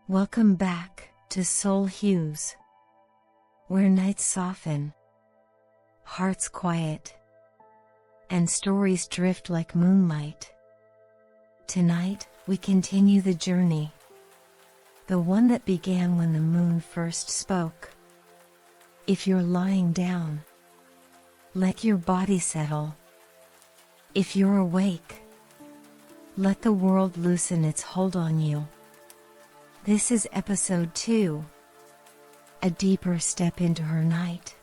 Welcome back to Soul Hues, where nights soften, hearts quiet, and stories drift like moonlight. Tonight, we continue the journey, the one that began when the moon first spoke. If you're lying down, let your body settle. If you're awake, let the world loosen its hold on you. This is episode 2, a deeper step into her night,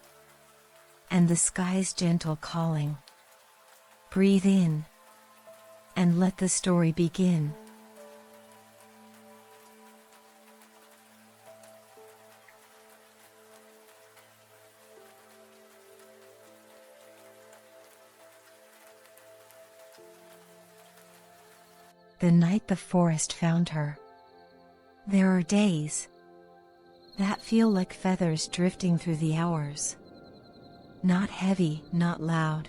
and the sky's gentle calling. Breathe in, and let the story begin. The night the forest found her. There are days that feel like feathers drifting through the hours. Not heavy, not loud,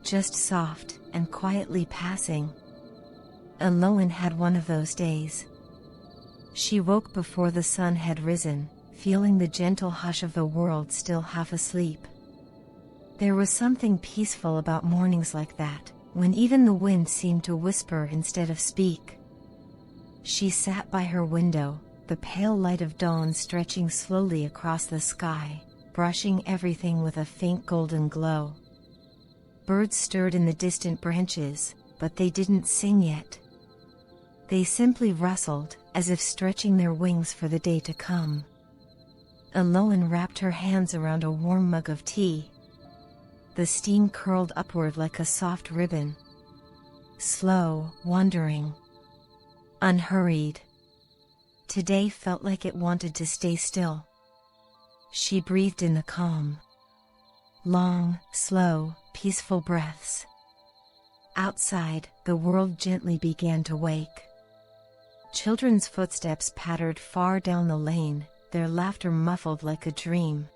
just soft and quietly passing. Aloan had one of those days. She woke before the sun had risen, feeling the gentle hush of the world still half asleep. There was something peaceful about mornings like that, when even the wind seemed to whisper instead of speak. She sat by her window, the pale light of dawn stretching slowly across the sky, brushing everything with a faint golden glow. Birds stirred in the distant branches, but they didn't sing yet. They simply rustled, as if stretching their wings for the day to come. Aloan wrapped her hands around a warm mug of tea. The steam curled upward like a soft ribbon. Slow, wandering, unhurried. Today felt like it wanted to stay still. She breathed in the calm. Long, slow, peaceful breaths. Outside, the world gently began to wake. Children's footsteps pattered far down the lane, their laughter muffled like a dream.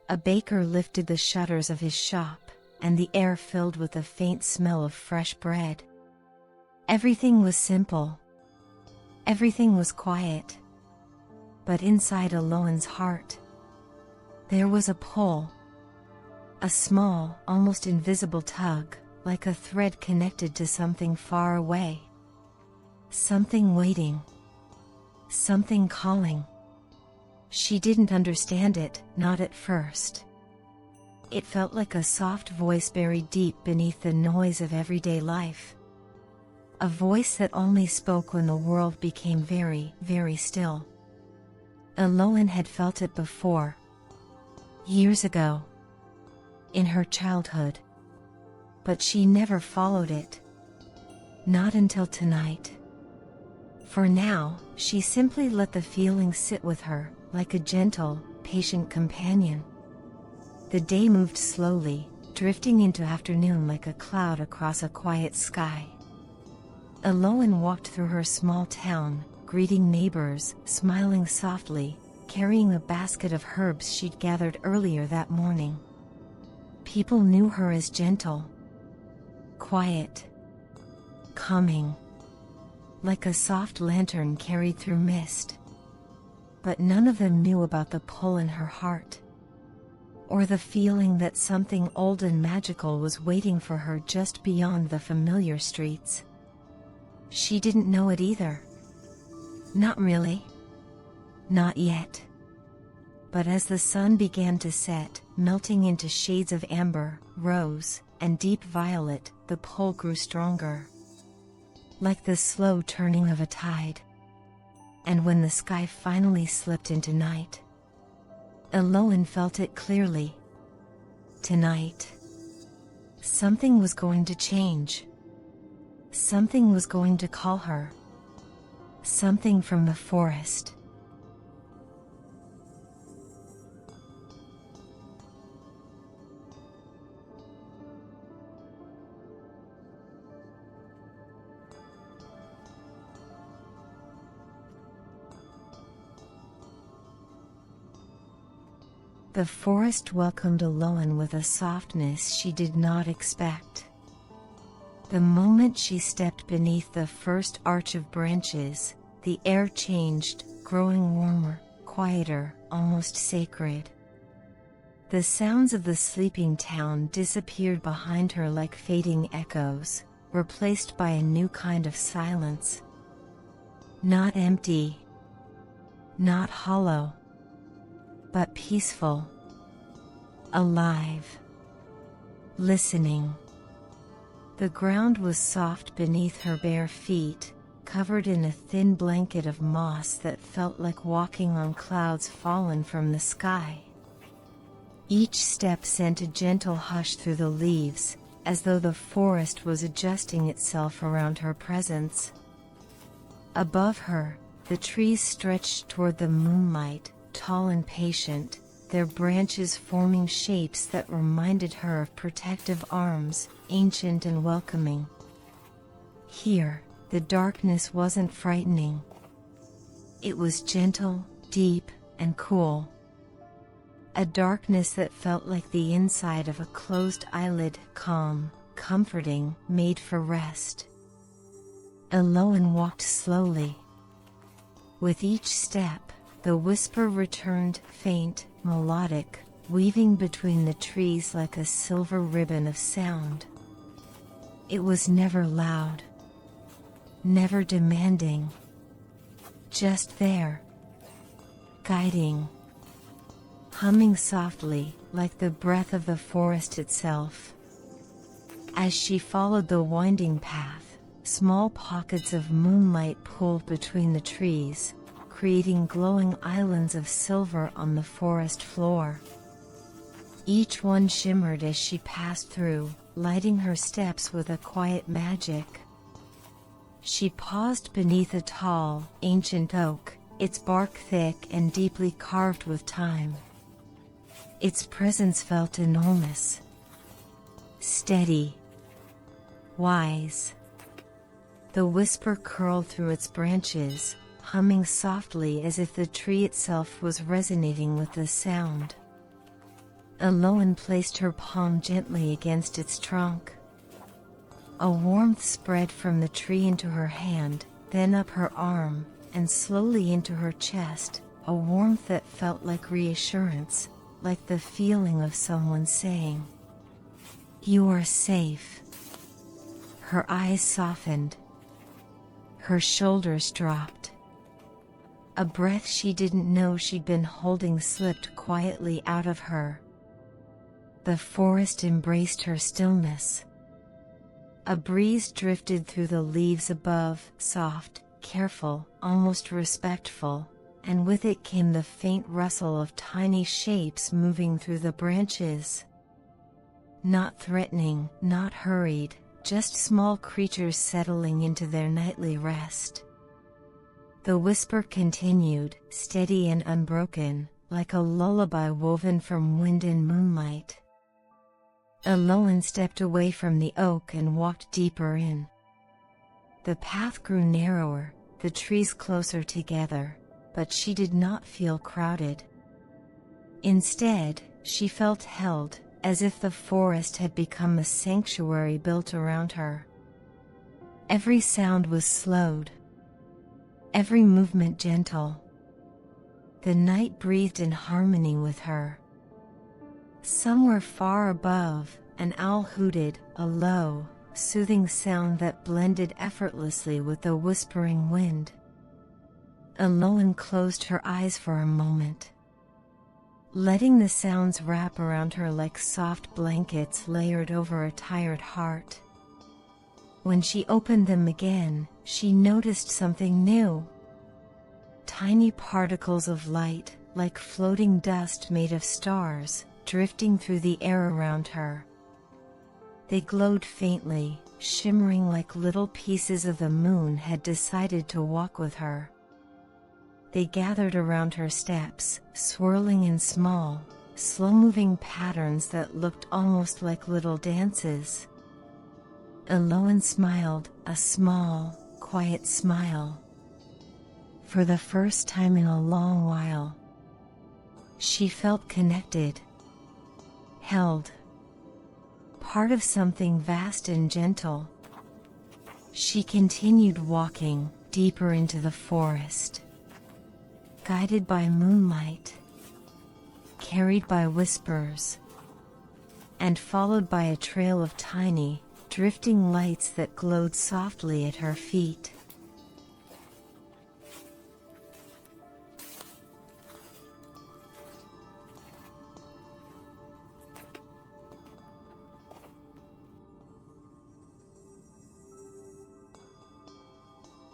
A baker lifted the shutters of his shop, and the air filled with the faint smell of fresh bread. Everything was simple. Everything was quiet. But inside Aloan's heart, there was a pull. A small, almost invisible tug, like a thread connected to something far away. Something waiting. Something calling. She didn't understand it, not at first. It felt like a soft voice buried deep beneath the noise of everyday life. A voice that only spoke when the world became very, very still. Aloan had felt it before. Years ago. In her childhood. But she never followed it. Not until tonight. For now, she simply let the feeling sit with her, like a gentle, patient companion. The day moved slowly, drifting into afternoon like a cloud across a quiet sky. Aloan walked through her small town, greeting neighbors, smiling softly, carrying a basket of herbs she'd gathered earlier that morning. People knew her as gentle, quiet, calming, like a soft lantern carried through mist. But none of them knew about the pull in her heart, or the feeling that something old and magical was waiting for her just beyond the familiar streets. She didn't know it either. Not really. Not yet. But as the sun began to set, melting into shades of amber, rose, and deep violet, the pull grew stronger. Like the slow turning of a tide. And when the sky finally slipped into night, Aloan felt it clearly. Tonight, something was going to change. Something was going to call her. Something from the forest. The forest welcomed Aloan with a softness she did not expect. The moment she stepped beneath the first arch of branches, the air changed, growing warmer, quieter, almost sacred. The sounds of the sleeping town disappeared behind her like fading echoes, replaced by a new kind of silence. Not empty, not hollow, but peaceful, alive, listening. The ground was soft beneath her bare feet, covered in a thin blanket of moss that felt like walking on clouds fallen from the sky. Each step sent a gentle hush through the leaves, as though the forest was adjusting itself around her presence. Above her, the trees stretched toward the moonlight, tall and patient, their branches forming shapes that reminded her of protective arms, ancient and welcoming. Here, the darkness wasn't frightening. It was gentle, deep, and cool. A darkness that felt like the inside of a closed eyelid, calm, comforting, made for rest. Eloan walked slowly. With each step, the whisper returned, faint, melodic, weaving between the trees like a silver ribbon of sound. It was never loud, never demanding, just there, guiding, humming softly, like the breath of the forest itself. As she followed the winding path, small pockets of moonlight pooled between the trees, creating glowing islands of silver on the forest floor. Each one shimmered as she passed through, lighting her steps with a quiet magic. She paused beneath a tall, ancient oak, its bark thick and deeply carved with time. Its presence felt enormous, steady, wise. The whisper curled through its branches, humming softly as if the tree itself was resonating with the sound. Eloan placed her palm gently against its trunk. A warmth spread from the tree into her hand, then up her arm, and slowly into her chest, a warmth that felt like reassurance, like the feeling of someone saying, "You are safe." Her eyes softened. Her shoulders dropped. A breath she didn't know she'd been holding slipped quietly out of her. The forest embraced her stillness. A breeze drifted through the leaves above, soft, careful, almost respectful, and with it came the faint rustle of tiny shapes moving through the branches. Not threatening, not hurried, just small creatures settling into their nightly rest. The whisper continued, steady and unbroken, like a lullaby woven from wind and moonlight. Eloan stepped away from the oak and walked deeper in. The path grew narrower, the trees closer together, but she did not feel crowded. Instead, she felt held, as if the forest had become a sanctuary built around her. Every sound was slowed, every movement gentle. The night breathed in harmony with her. Somewhere far above, an owl hooted, a low, soothing sound that blended effortlessly with the whispering wind. Eloan closed her eyes for a moment, letting the sounds wrap around her like soft blankets layered over a tired heart. When she opened them again, she noticed something new. Tiny particles of light, like floating dust made of stars, drifting through the air around her. They glowed faintly, shimmering like little pieces of the moon had decided to walk with her. They gathered around her steps, swirling in small, slow-moving patterns that looked almost like little dances. Eloan smiled, a small, quiet smile. For the first time in a long while, she felt connected, held, part of something vast and gentle. She continued walking, deeper into the forest, guided by moonlight, carried by whispers, and followed by a trail of tiny, drifting lights that glowed softly at her feet.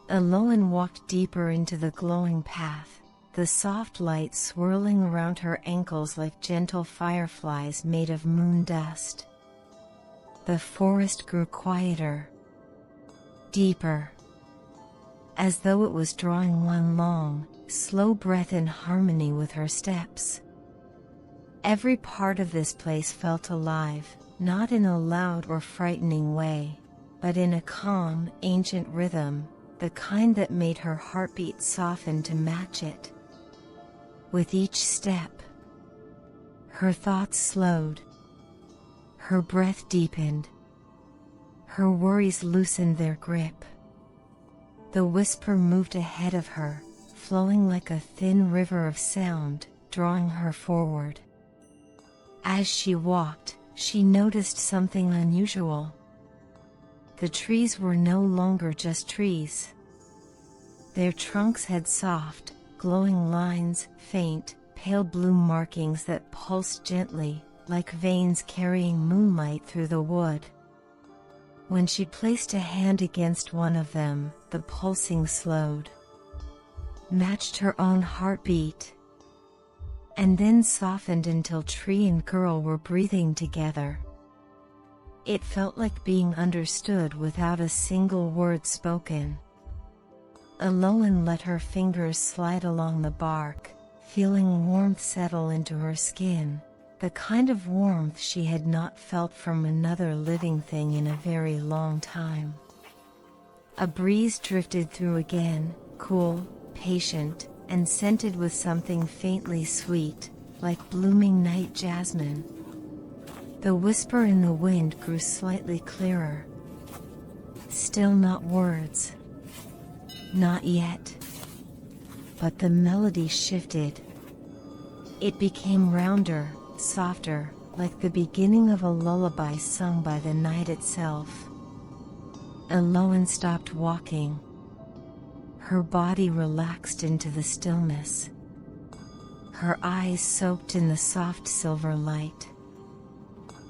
Alolan walked deeper into the glowing path, the soft light swirling around her ankles like gentle fireflies made of moon dust. The forest grew quieter, deeper, as though it was drawing one long, slow breath in harmony with her steps. Every part of this place felt alive, not in a loud or frightening way, but in a calm, ancient rhythm, the kind that made her heartbeat soften to match it. With each step, her thoughts slowed, her breath deepened, her worries loosened their grip. The whisper moved ahead of her, flowing like a thin river of sound, drawing her forward. As she walked, she noticed something unusual. The trees were no longer just trees. Their trunks had soft, glowing lines, faint, pale blue markings that pulsed gently, like veins carrying moonlight through the wood. When she placed a hand against one of them, the pulsing slowed, matched her own heartbeat, and then softened until tree and girl were breathing together. It felt like being understood without a single word spoken. Alolan let her fingers slide along the bark, feeling warmth settle into her skin, the kind of warmth she had not felt from another living thing in a very long time. A breeze drifted through again, cool, patient, and scented with something faintly sweet, like blooming night jasmine. The whisper in the wind grew slightly clearer. Still not words. Not yet. But the melody shifted. It became rounder, softer, like the beginning of a lullaby sung by the night itself. Alolan stopped walking. Her body relaxed into the stillness. Her eyes soaked in the soft silver light.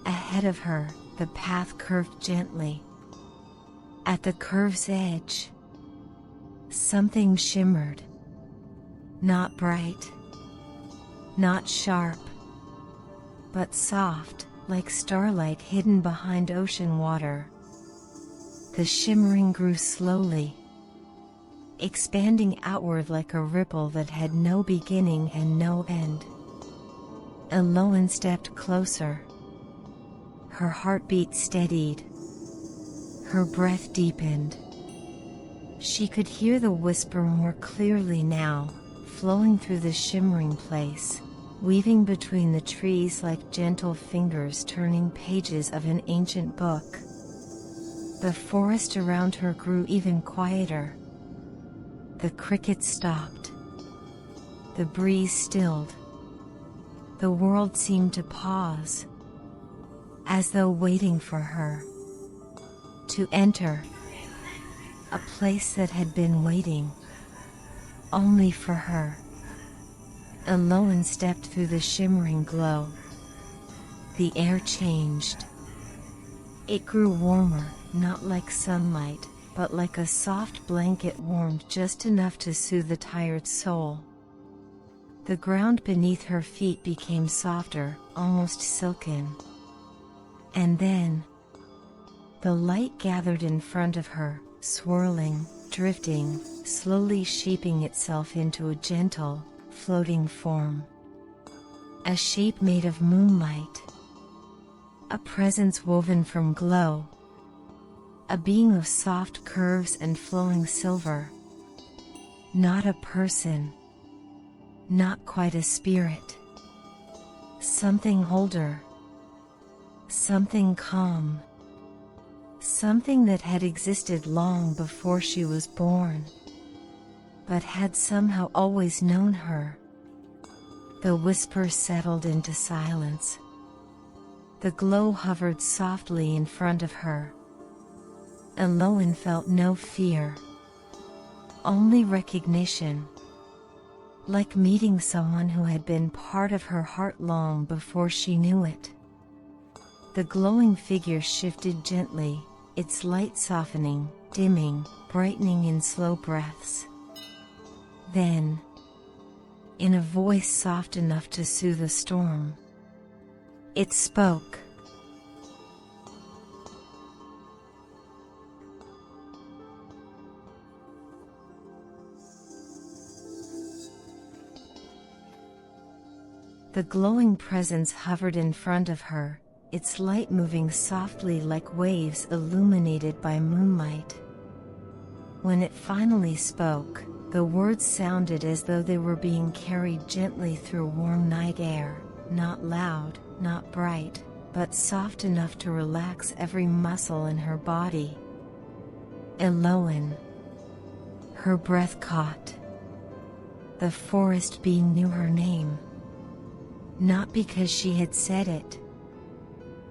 Ahead of her, the path curved gently. At the curve's edge, something shimmered. Not bright, not sharp, but soft, like starlight hidden behind ocean water. The shimmering grew slowly, expanding outward like a ripple that had no beginning and no end. Alolan stepped closer. Her heartbeat steadied. Her breath deepened. She could hear the whisper more clearly now, flowing through the shimmering place, weaving between the trees like gentle fingers turning pages of an ancient book. The forest around her grew even quieter. The crickets stopped. The breeze stilled. The world seemed to pause, as though waiting for her to enter, a place that had been waiting only for her. Alolan stepped through the shimmering glow. The air changed. It grew warmer, not like sunlight, but like a soft blanket warmed just enough to soothe the tired soul. The ground beneath her feet became softer, almost silken. And then, the light gathered in front of her, swirling, drifting, slowly shaping itself into a gentle, floating form. A shape made of moonlight. A presence woven from glow. A being of soft curves and flowing silver. Not a person. Not quite a spirit. Something older. Something calm. Something that had existed long before she was born. but had somehow always known her. The whisper settled into silence. The glow hovered softly in front of her. Eloan felt no fear, only recognition, like meeting someone who had been part of her heart long before she knew it. The glowing figure shifted gently, its light softening, dimming, brightening in slow breaths. Then, in a voice soft enough to soothe a storm, it spoke. The glowing presence hovered in front of her, its light moving softly like waves illuminated by moonlight. When it finally spoke, the words sounded as though they were being carried gently through warm night air, not loud, not bright, but soft enough to relax every muscle in her body. Eloan. Her breath caught. The forest being knew her name. Not because she had said it,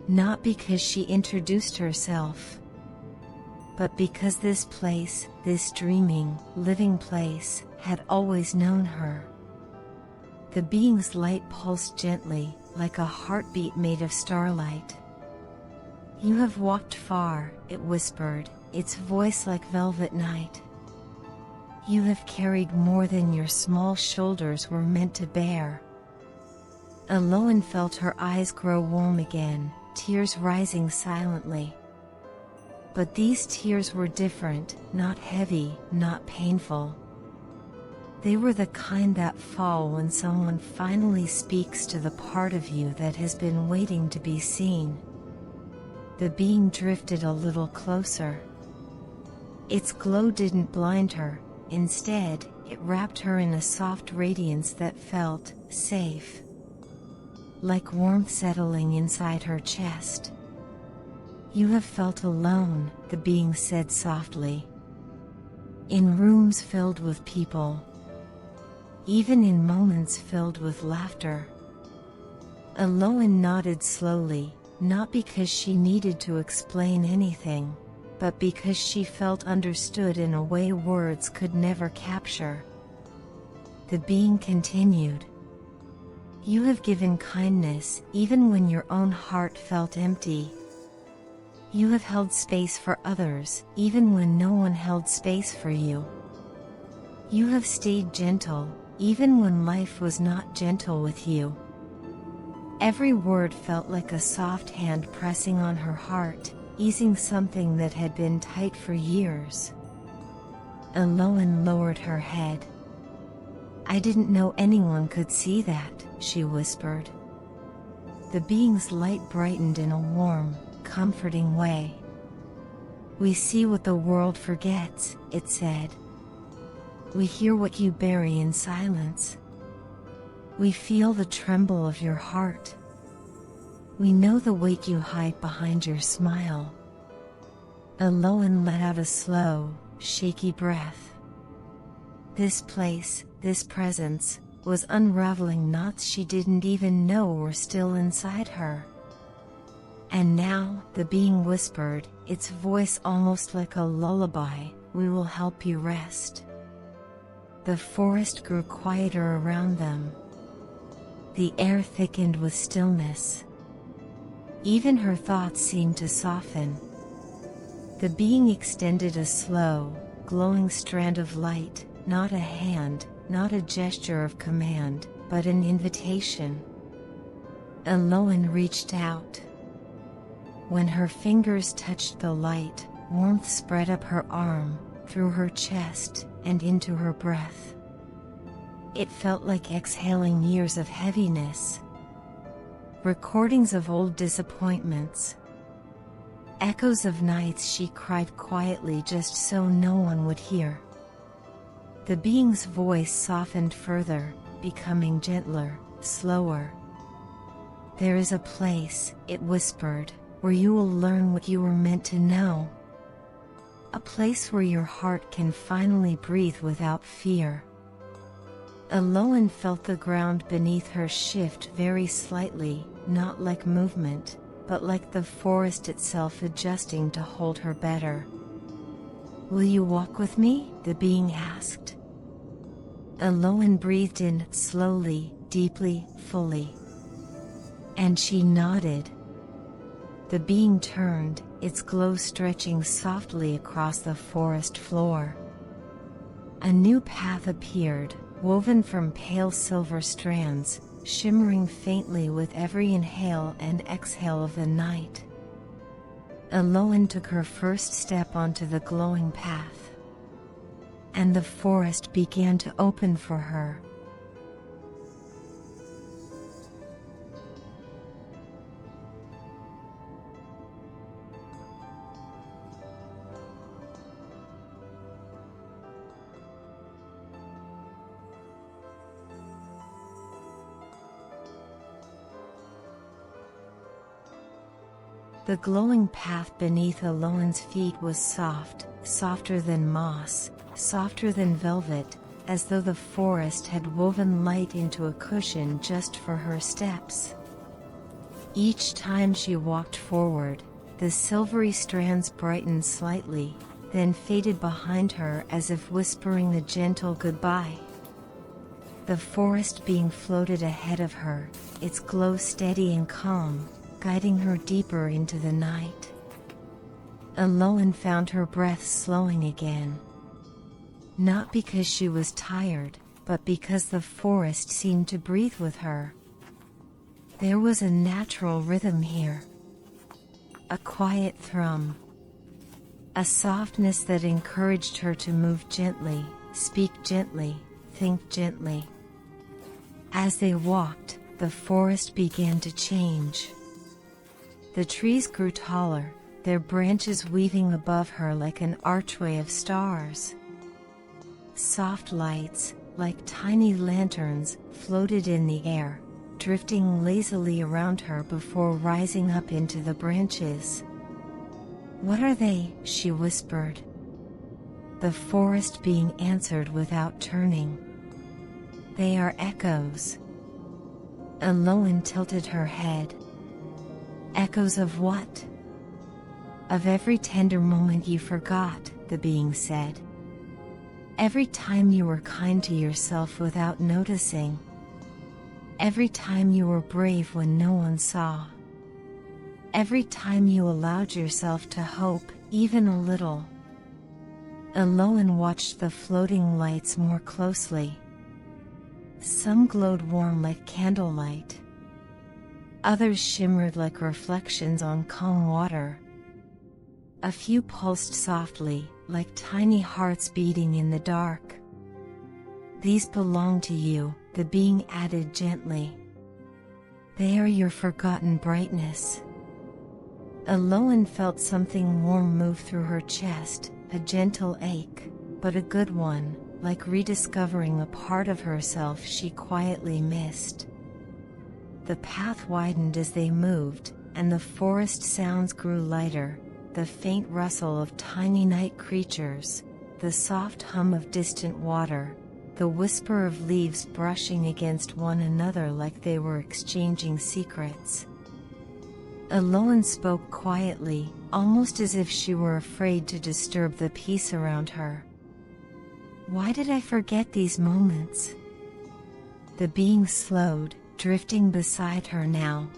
not because she introduced herself, but because this place, this dreaming, living place, had always known her. The being's light pulsed gently, like a heartbeat made of starlight. "You have walked far," it whispered, its voice like velvet night. "You have carried more than your small shoulders were meant to bear." Eloan felt her eyes grow warm again, tears rising silently. But these tears were different, not heavy, not painful. They were the kind that fall when someone finally speaks to the part of you that has been waiting to be seen. The being drifted a little closer. Its glow didn't blind her, instead, it wrapped her in a soft radiance that felt safe, like warmth settling inside her chest. "You have felt alone," the being said softly. "In rooms filled with people. Even in moments filled with laughter." Eloan nodded slowly, not because she needed to explain anything, but because she felt understood in a way words could never capture. The being continued. "You have given kindness, even when your own heart felt empty. You have held space for others, even when no one held space for you. You have stayed gentle, even when life was not gentle with you." Every word felt like a soft hand pressing on her heart, easing something that had been tight for years. Eloan lowered her head. "I didn't know anyone could see that," she whispered. The being's light brightened in a warm, comforting way. "We see what the world forgets," it said. "We hear what you bury in silence. We feel the tremble of your heart. We know the weight you hide behind your smile." Eloan let out a slow, shaky breath. This place, this presence, was unraveling knots she didn't even know were still inside her. "And now," the being whispered, its voice almost like a lullaby, "we will help you rest." The forest grew quieter around them. The air thickened with stillness. Even her thoughts seemed to soften. The being extended a slow, glowing strand of light, not a hand, not a gesture of command, but an invitation. Eloan reached out. When her fingers touched the light, warmth spread up her arm, through her chest, and into her breath. It felt like exhaling years of heaviness. Recordings of old disappointments. Echoes of nights she cried quietly just so no one would hear. The being's voice softened further, becoming gentler, slower. "There is a place," it whispered, "where you will learn what you were meant to know. a place where your heart can finally breathe without fear. Alolan felt the ground beneath her shift very slightly, not like movement, but like the forest itself adjusting to hold her better. "Will you walk with me?" the being asked. Alolan breathed in, slowly, deeply, fully. And she nodded. The being turned, its glow stretching softly across the forest floor. A new path appeared, woven from pale silver strands, shimmering faintly with every inhale and exhale of the night. Alolan took her first step onto the glowing path, and the forest began to open for her. The glowing path beneath Alolan's feet was soft, softer than moss, softer than velvet, as though the forest had woven light into a cushion just for her steps. Each time she walked forward, the silvery strands brightened slightly, then faded behind her as if whispering a gentle goodbye. The forest being floated ahead of her, its glow steady and calm, guiding her deeper into the night. Alolan found her breath slowing again. Not because she was tired, but because the forest seemed to breathe with her. There was a natural rhythm here. A quiet thrum. A softness that encouraged her to move gently, speak gently, think gently. As they walked, the forest began to change. The trees grew taller, their branches weaving above her like an archway of stars. Soft lights, like tiny lanterns, floated in the air, drifting lazily around her before rising up into the branches. "What are they?" she whispered. The forest being answered without turning. "They are echoes." Alolan tilted her head. "Echoes of what?" "Of every tender moment you forgot," the being said. "Every time you were kind to yourself without noticing. Every time you were brave when no one saw. Every time you allowed yourself to hope, even a little." Alolan watched the floating lights more closely. Some glowed warm like candlelight. Others shimmered like reflections on calm water. A few pulsed softly, like tiny hearts beating in the dark. "These belong to you," the being added gently. "They are your forgotten brightness." Alolan felt something warm move through her chest, a gentle ache, but a good one, like rediscovering a part of herself she quietly missed. The path widened as they moved, and the forest sounds grew lighter, the faint rustle of tiny night creatures, the soft hum of distant water, the whisper of leaves brushing against one another like they were exchanging secrets. Alolan spoke quietly, almost as if she were afraid to disturb the peace around her. "Why did I forget these moments?" The being slowed, drifting beside her now.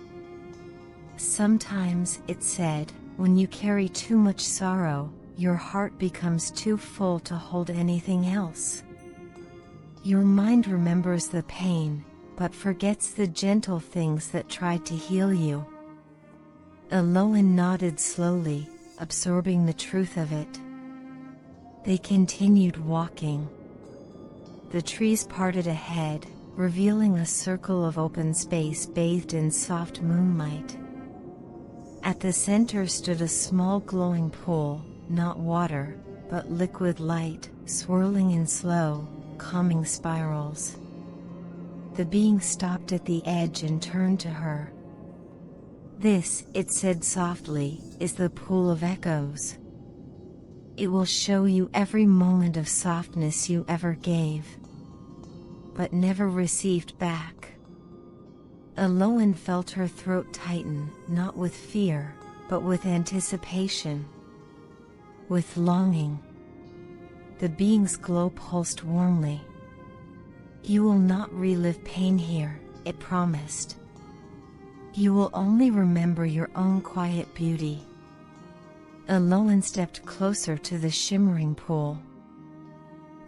"Sometimes," it said, "when you carry too much sorrow, your heart becomes too full to hold anything else. Your mind remembers the pain, but forgets the gentle things that tried to heal you." Alolan nodded slowly, absorbing the truth of it. They continued walking. The trees parted ahead, revealing a circle of open space bathed in soft moonlight. At the center stood a small glowing pool, not water, but liquid light, swirling in slow, calming spirals. The being stopped at the edge and turned to her. "This," it said softly, "is the pool of echoes. It will show you every moment of softness you ever gave, but never received back. Aloan felt her throat tighten, not with fear, but with anticipation, with longing. The being's glow pulsed warmly. You will not relive pain here, it promised. You will only remember your own quiet beauty. Aloan stepped closer to the shimmering pool.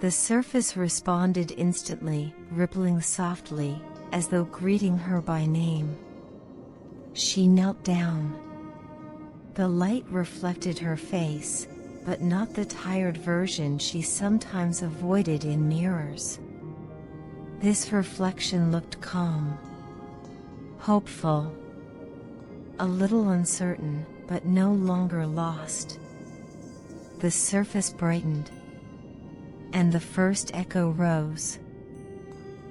The surface responded instantly, rippling softly, as though greeting her by name. She knelt down. The light reflected her face, but not the tired version she sometimes avoided in mirrors. This reflection looked calm, hopeful, a little uncertain, but no longer lost. The surface brightened, and the first echo rose.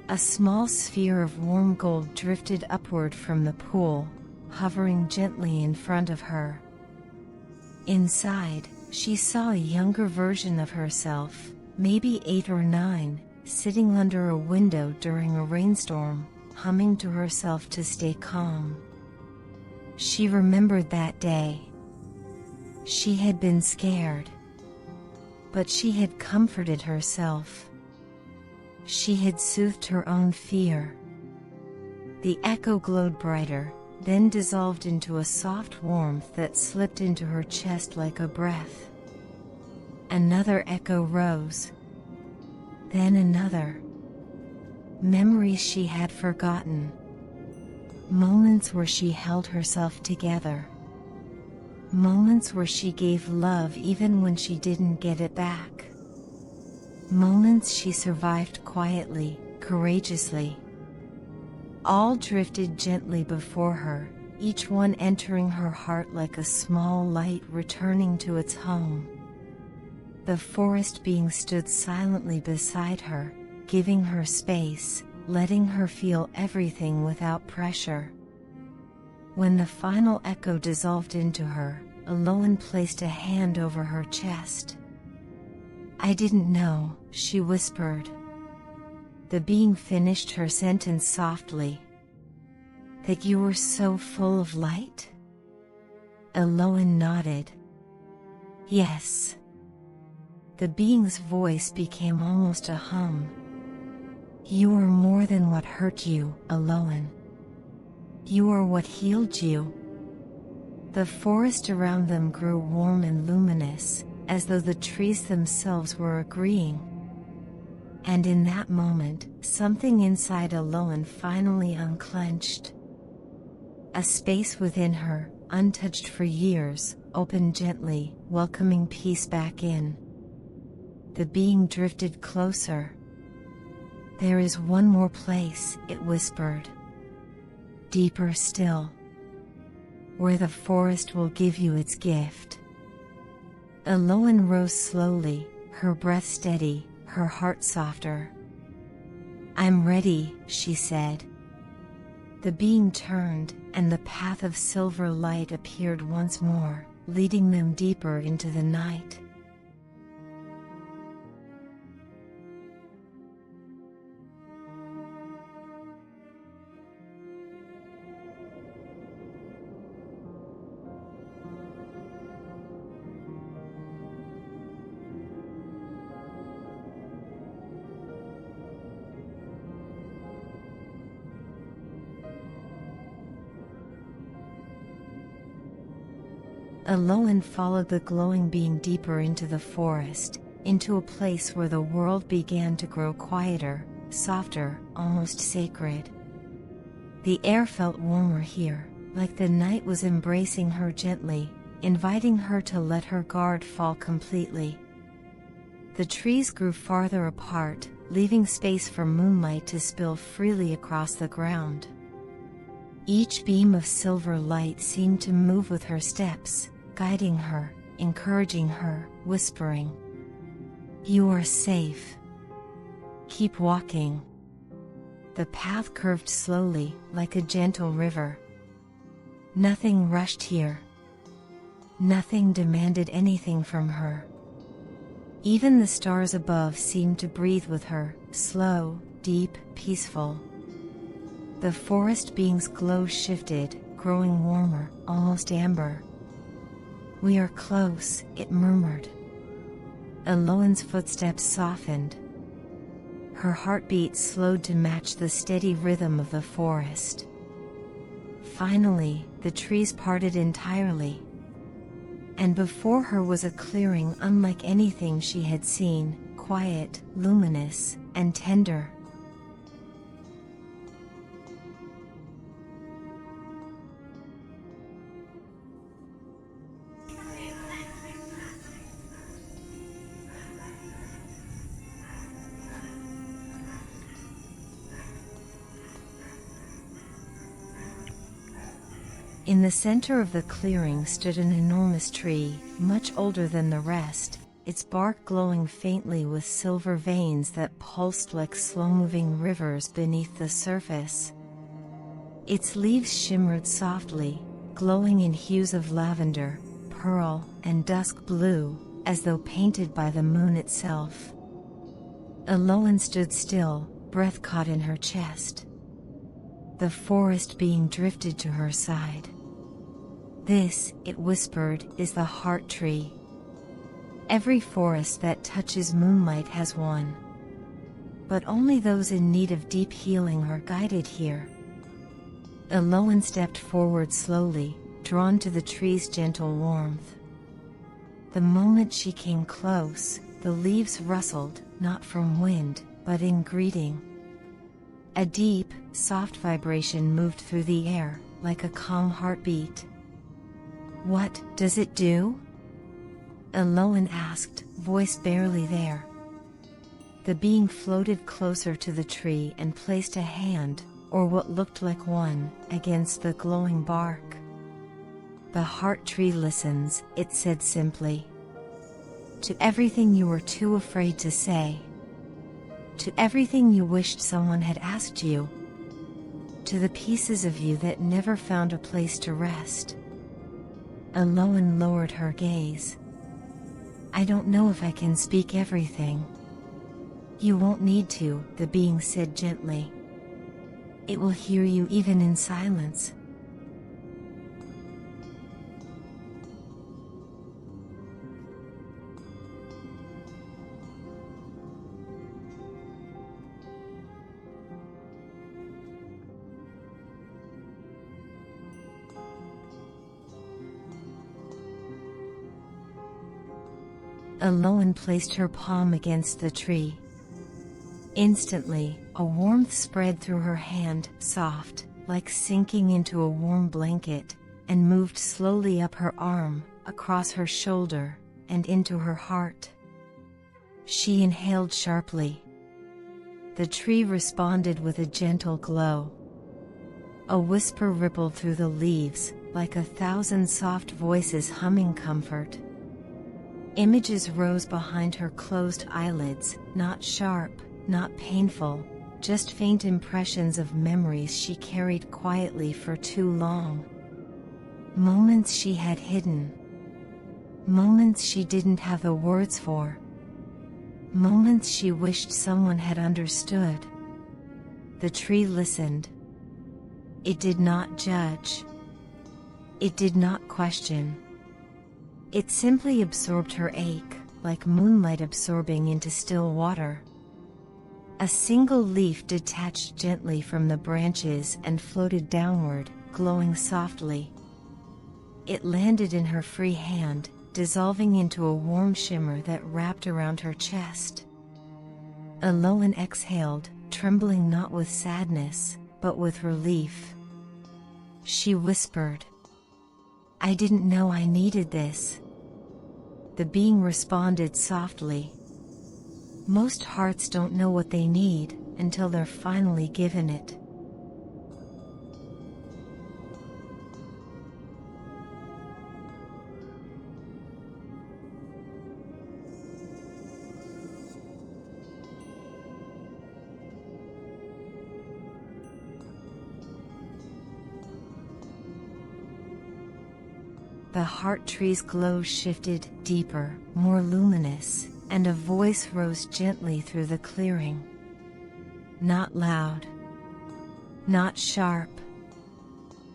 A small sphere of warm gold drifted upward from the pool, hovering gently in front of her. Inside, she saw a younger version of herself, maybe 8 or 9, sitting under a window during a rainstorm, humming to herself to stay calm. She remembered that day. She had been scared, but she had comforted herself. She had soothed her own fear. The echo glowed brighter, then dissolved into a soft warmth that slipped into her chest like a breath. Another echo rose, then another. Memories she had forgotten. Moments where she held herself together. Moments where she gave love even when she didn't get it back. Moments she survived quietly, courageously. All drifted gently before her, each one entering her heart like a small light returning to its home. The forest being stood silently beside her, giving her space, letting her feel everything without pressure. When the final echo dissolved into her, Aloan placed a hand over her chest. "I didn't know," she whispered. The being finished her sentence softly. "That you were so full of light?" Aloan nodded. "Yes." The being's voice became almost a hum. "You are more than what hurt you, Aloan. You are what healed you." The forest around them grew warm and luminous, as though the trees themselves were agreeing. And in that moment, something inside Aloan finally unclenched. A space within her, untouched for years, opened gently, welcoming peace back in. The being drifted closer. "There is one more place," it whispered. "Deeper still. Where the forest will give you its gift." Aloan rose slowly, her breath steady, her heart softer. "I'm ready," she said. The being turned, and the path of silver light appeared once more, leading them deeper into the night. Aloan followed the glowing being deeper into the forest, into a place where the world began to grow quieter, softer, almost sacred. The air felt warmer here, like the night was embracing her gently, inviting her to let her guard fall completely. The trees grew farther apart, leaving space for moonlight to spill freely across the ground. Each beam of silver light seemed to move with her steps, guiding her, encouraging her, whispering, "You are safe. Keep walking." The path curved slowly, like a gentle river. Nothing rushed here. Nothing demanded anything from her. Even the stars above seemed to breathe with her, slow, deep, peaceful. The forest being's glow shifted, growing warmer, almost amber. "We are close," it murmured. Aloan's footsteps softened. Her heartbeat slowed to match the steady rhythm of the forest. Finally, the trees parted entirely, and before her was a clearing unlike anything she had seen, quiet, luminous, and tender. In the center of the clearing stood an enormous tree, much older than the rest, its bark glowing faintly with silver veins that pulsed like slow-moving rivers beneath the surface. Its leaves shimmered softly, glowing in hues of lavender, pearl, and dusk blue, as though painted by the moon itself. Aloan stood still, breath caught in her chest. The forest being drifted to her side. "This," it whispered, "is the heart tree. Every forest that touches moonlight has one. But only those in need of deep healing are guided here." Aloan stepped forward slowly, drawn to the tree's gentle warmth. The moment she came close, the leaves rustled, not from wind, but in greeting. A deep, soft vibration moved through the air, like a calm heartbeat. "What does it do?" Aloan asked, voice barely there. The being floated closer to the tree and placed a hand, or what looked like one, against the glowing bark. "The heart tree listens," it said simply. "To everything you were too afraid to say. To everything you wished someone had asked you. To the pieces of you that never found a place to rest." Aloan lowered her gaze. "I don't know if I can speak everything." "You won't need to," the being said gently. "It will hear you even in silence." Aloan placed her palm against the tree. Instantly, a warmth spread through her hand, soft, like sinking into a warm blanket, and moved slowly up her arm, across her shoulder, and into her heart. She inhaled sharply. The tree responded with a gentle glow. A whisper rippled through the leaves, like 1,000 soft voices humming comfort. Images rose behind her closed eyelids, not sharp, not painful, just faint impressions of memories she carried quietly for too long. Moments she had hidden. Moments she didn't have the words for. Moments she wished someone had understood. The tree listened. It did not judge. It did not question. It simply absorbed her ache, like moonlight absorbing into still water. A single leaf detached gently from the branches and floated downward, glowing softly. It landed in her free hand, dissolving into a warm shimmer that wrapped around her chest. Aloan exhaled, trembling not with sadness, but with relief. She whispered, "I didn't know I needed this." The being responded softly. "Most hearts don't know what they need, until they're finally given it." The heart tree's glow shifted, deeper, more luminous, and a voice rose gently through the clearing. Not loud, not sharp,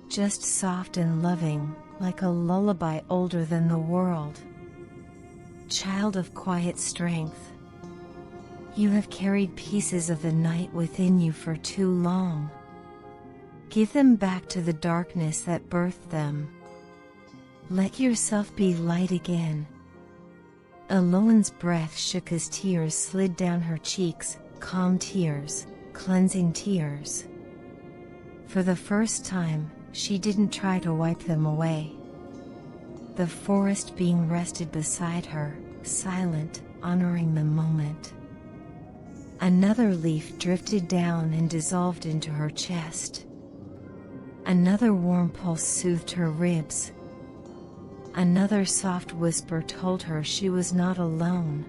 just soft and loving, like a lullaby older than the world. Child of quiet strength, you have carried pieces of the night within you for too long. Give them back to the darkness that birthed them. Let yourself be light again. Alolan's breath shook as tears slid down her cheeks, calm tears, cleansing tears. For the first time, she didn't try to wipe them away. The forest being rested beside her, silent, honoring the moment. Another leaf drifted down and dissolved into her chest. Another warm pulse soothed her ribs. Another soft whisper told her she was not alone.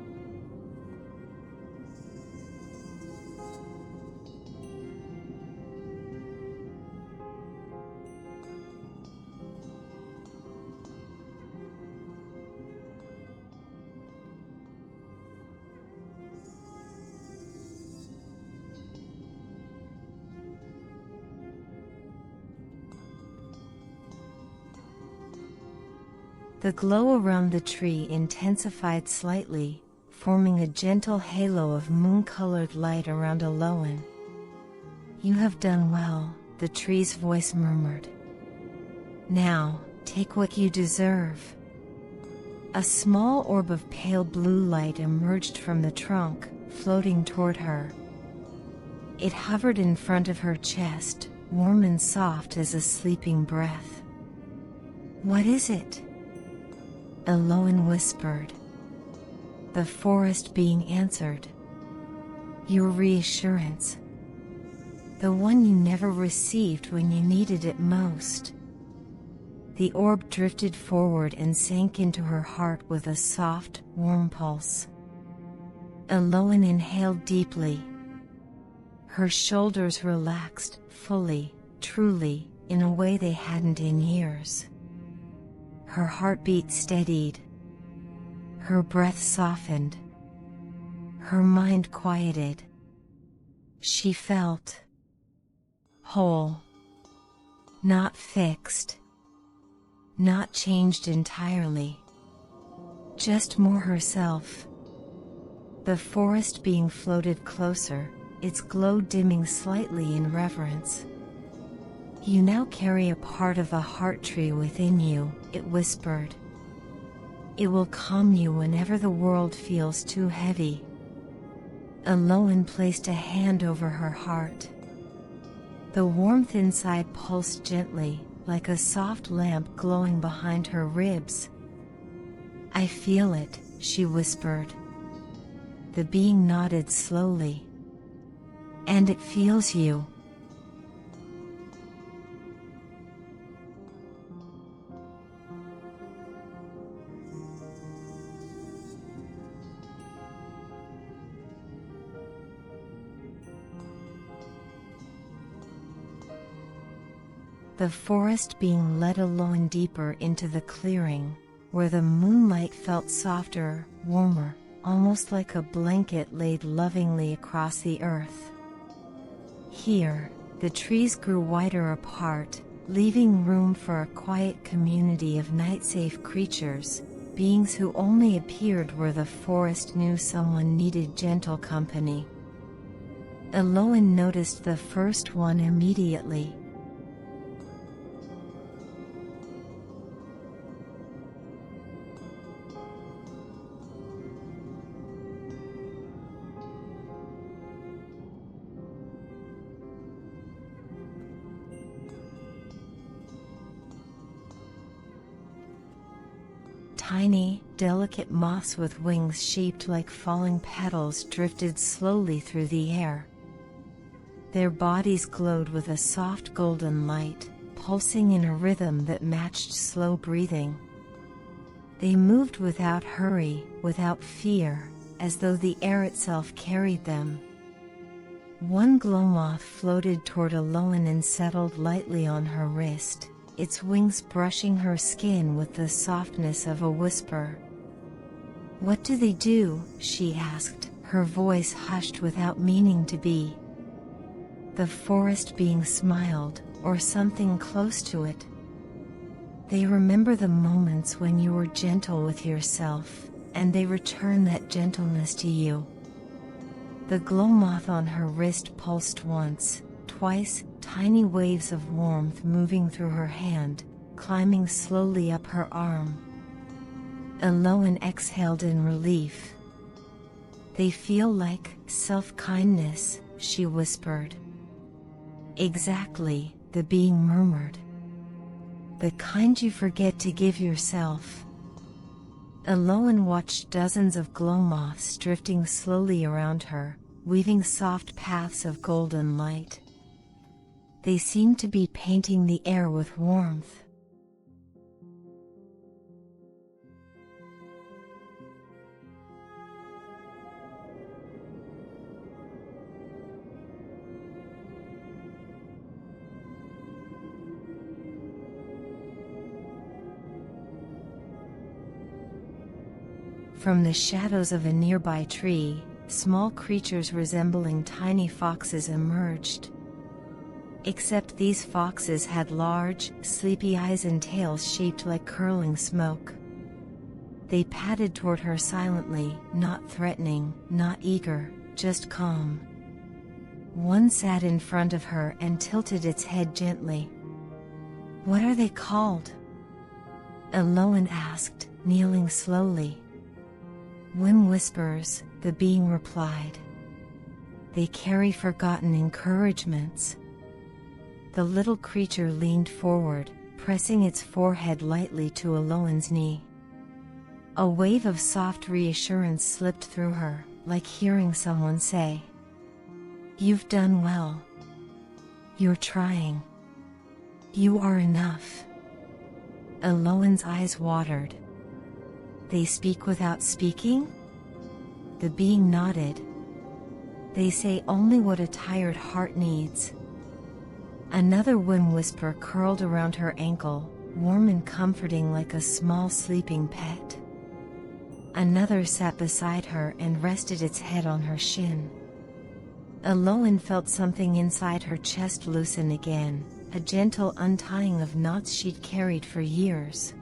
The glow around the tree intensified slightly, forming a gentle halo of moon-colored light around Alolan. You have done well, the tree's voice murmured. Now, take what you deserve. A small orb of pale blue light emerged from the trunk, floating toward her. It hovered in front of her chest, warm and soft as a sleeping breath. What is it? Alolan whispered. The forest being answered. Your reassurance. The one you never received when you needed it most. The orb drifted forward and sank into her heart with a soft, warm pulse. Alolan inhaled deeply. Her shoulders relaxed, fully, truly, in a way they hadn't in years. Her heartbeat steadied. Her breath softened. Her mind quieted. She felt whole. Not fixed. Not changed entirely. Just more herself. The forest being floated closer, its glow dimming slightly in reverence. You now carry a part of the heart tree within you, it whispered. It will calm you whenever the world feels too heavy. Alolan placed a hand over her heart. The warmth inside pulsed gently, like a soft lamp glowing behind her ribs. I feel it, she whispered. The being nodded slowly. And it feels you. The forest being led Alolan deeper into the clearing, where the moonlight felt softer, warmer, almost like a blanket laid lovingly across the earth. Here, the trees grew wider apart, leaving room for a quiet community of night-safe creatures, beings who only appeared where the forest knew someone needed gentle company. Alolan noticed the first one immediately. Tiny, delicate moths with wings shaped like falling petals drifted slowly through the air. Their bodies glowed with a soft golden light, pulsing in a rhythm that matched slow breathing. They moved without hurry, without fear, as though the air itself carried them. One glow moth floated toward Alolan and settled lightly on her wrist, its wings brushing her skin with the softness of a whisper. "What do they do?" she asked, her voice hushed without meaning to be. The forest being smiled, or something close to it. "They remember the moments when you were gentle with yourself, and they return that gentleness to you." The glow moth on her wrist pulsed once, twice, tiny waves of warmth moving through her hand, climbing slowly up her arm. Eloan exhaled in relief. "They feel like self-kindness," she whispered. "Exactly," the being murmured. "The kind you forget to give yourself." Eloan watched dozens of glow moths drifting slowly around her, weaving soft paths of golden light. They seemed to be painting the air with warmth. From the shadows of a nearby tree, small creatures resembling tiny foxes emerged. Except these foxes had large, sleepy eyes and tails shaped like curling smoke. They padded toward her silently, not threatening, not eager, just calm. One sat in front of her and tilted its head gently. "What are they called?" Eloan asked, kneeling slowly. "Whim whispers," the being replied. "They carry forgotten encouragements." The little creature leaned forward, pressing its forehead lightly to Eloan's knee. A wave of soft reassurance slipped through her, like hearing someone say, "You've done well. You're trying. You are enough." Eloan's eyes watered. "They speak without speaking?" The being nodded. "They say only what a tired heart needs." Another whim whisper curled around her ankle, warm and comforting like a small sleeping pet. Another sat beside her and rested its head on her shin. Eloan felt something inside her chest loosen again, a gentle untying of knots she'd carried for years.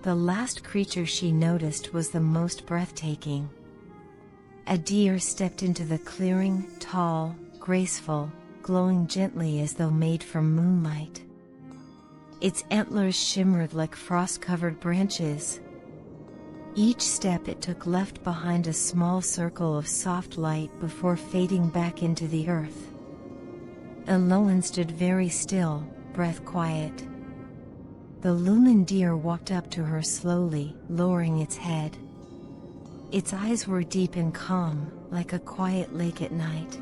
The last creature she noticed was the most breathtaking. A deer stepped into the clearing, tall, graceful, glowing gently as though made from moonlight. Its antlers shimmered like frost-covered branches. Each step it took left behind a small circle of soft light before fading back into the earth. Eloan stood very still, breath quiet. The lumen deer walked up to her slowly, lowering its head. Its eyes were deep and calm, like a quiet lake at night.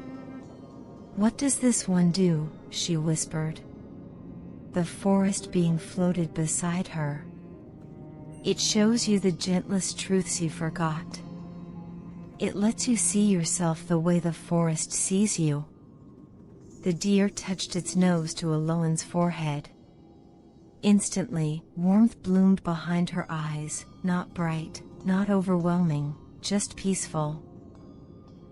"What does this one do?" she whispered. The forest being floated beside her. "It shows you the gentlest truths you forgot. It lets you see yourself the way the forest sees you." The deer touched its nose to Eloan's forehead. Instantly, warmth bloomed behind her eyes, not bright, not overwhelming, just peaceful.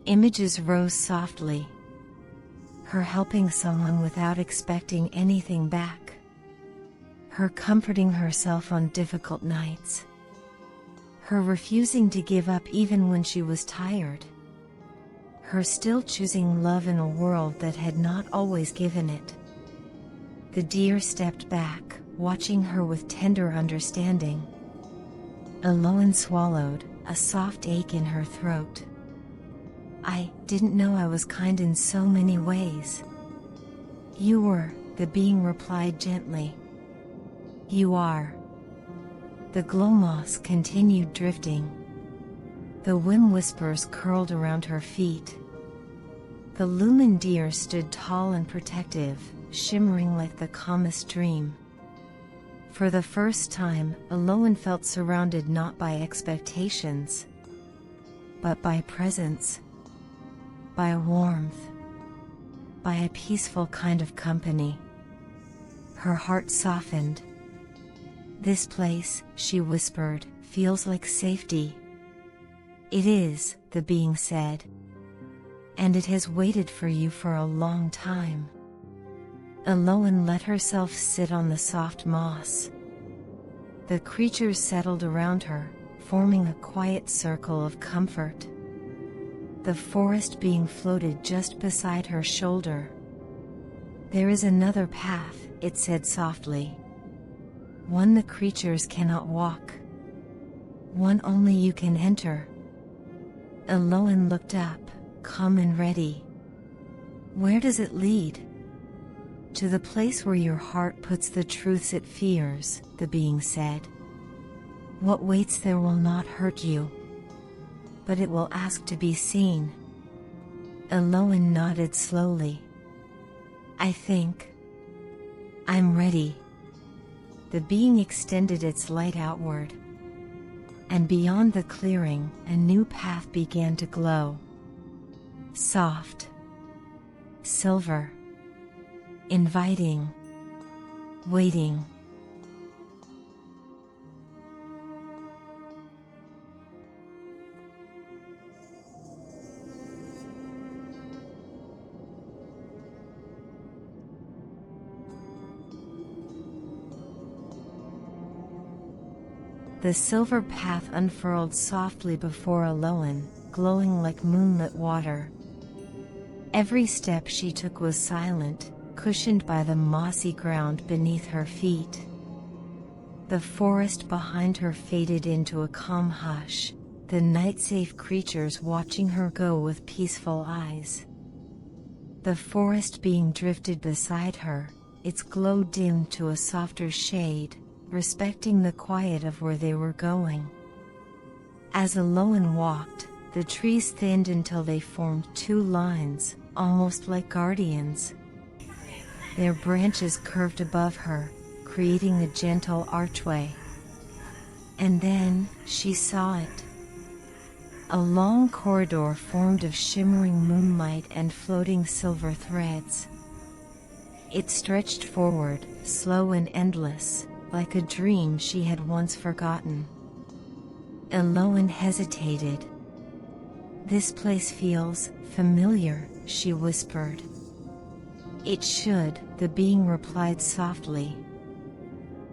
Images rose softly. Her helping someone without expecting anything back. Her comforting herself on difficult nights. Her refusing to give up even when she was tired. Her still choosing love in a world that had not always given it. The deer stepped back, watching her with tender understanding. Eloan swallowed, a soft ache in her throat. "I didn't know I was kind in so many ways." "You were," the being replied gently. "You are." The glow moths continued drifting. The whim whispers curled around her feet. The lumen deer stood tall and protective, shimmering like the calmest dream. For the first time, Aloan felt surrounded not by expectations, but by presence, by warmth, by a peaceful kind of company. Her heart softened. "This place," she whispered, "feels like safety." "It is," the being said. "And it has waited for you for a long time." Aloan let herself sit on the soft moss. The creatures settled around her, forming a quiet circle of comfort. The forest being floated just beside her shoulder. "There is another path," it said softly. "One the creatures cannot walk. One only you can enter." Aloan looked up, calm and ready. "Where does it lead?" "To the place where your heart puts the truths it fears," the being said. "What waits there will not hurt you, but it will ask to be seen." Aloan nodded slowly. "I think I'm ready." The being extended its light outward, and beyond the clearing, a new path began to glow. Soft, silver, inviting, waiting. The silver path unfurled softly before Aloan, glowing like moonlit water. Every step she took was silent, cushioned by the mossy ground beneath her feet. The forest behind her faded into a calm hush, the night-safe creatures watching her go with peaceful eyes. The forest being drifted beside her, its glow dimmed to a softer shade, respecting the quiet of where they were going. As Aloan walked, the trees thinned until they formed two lines, almost like guardians. Their branches curved above her, creating a gentle archway. And then, she saw it. A long corridor formed of shimmering moonlight and floating silver threads. It stretched forward, slow and endless, like a dream she had once forgotten. Aloan hesitated. "This place feels familiar," she whispered. "It should," the being replied softly.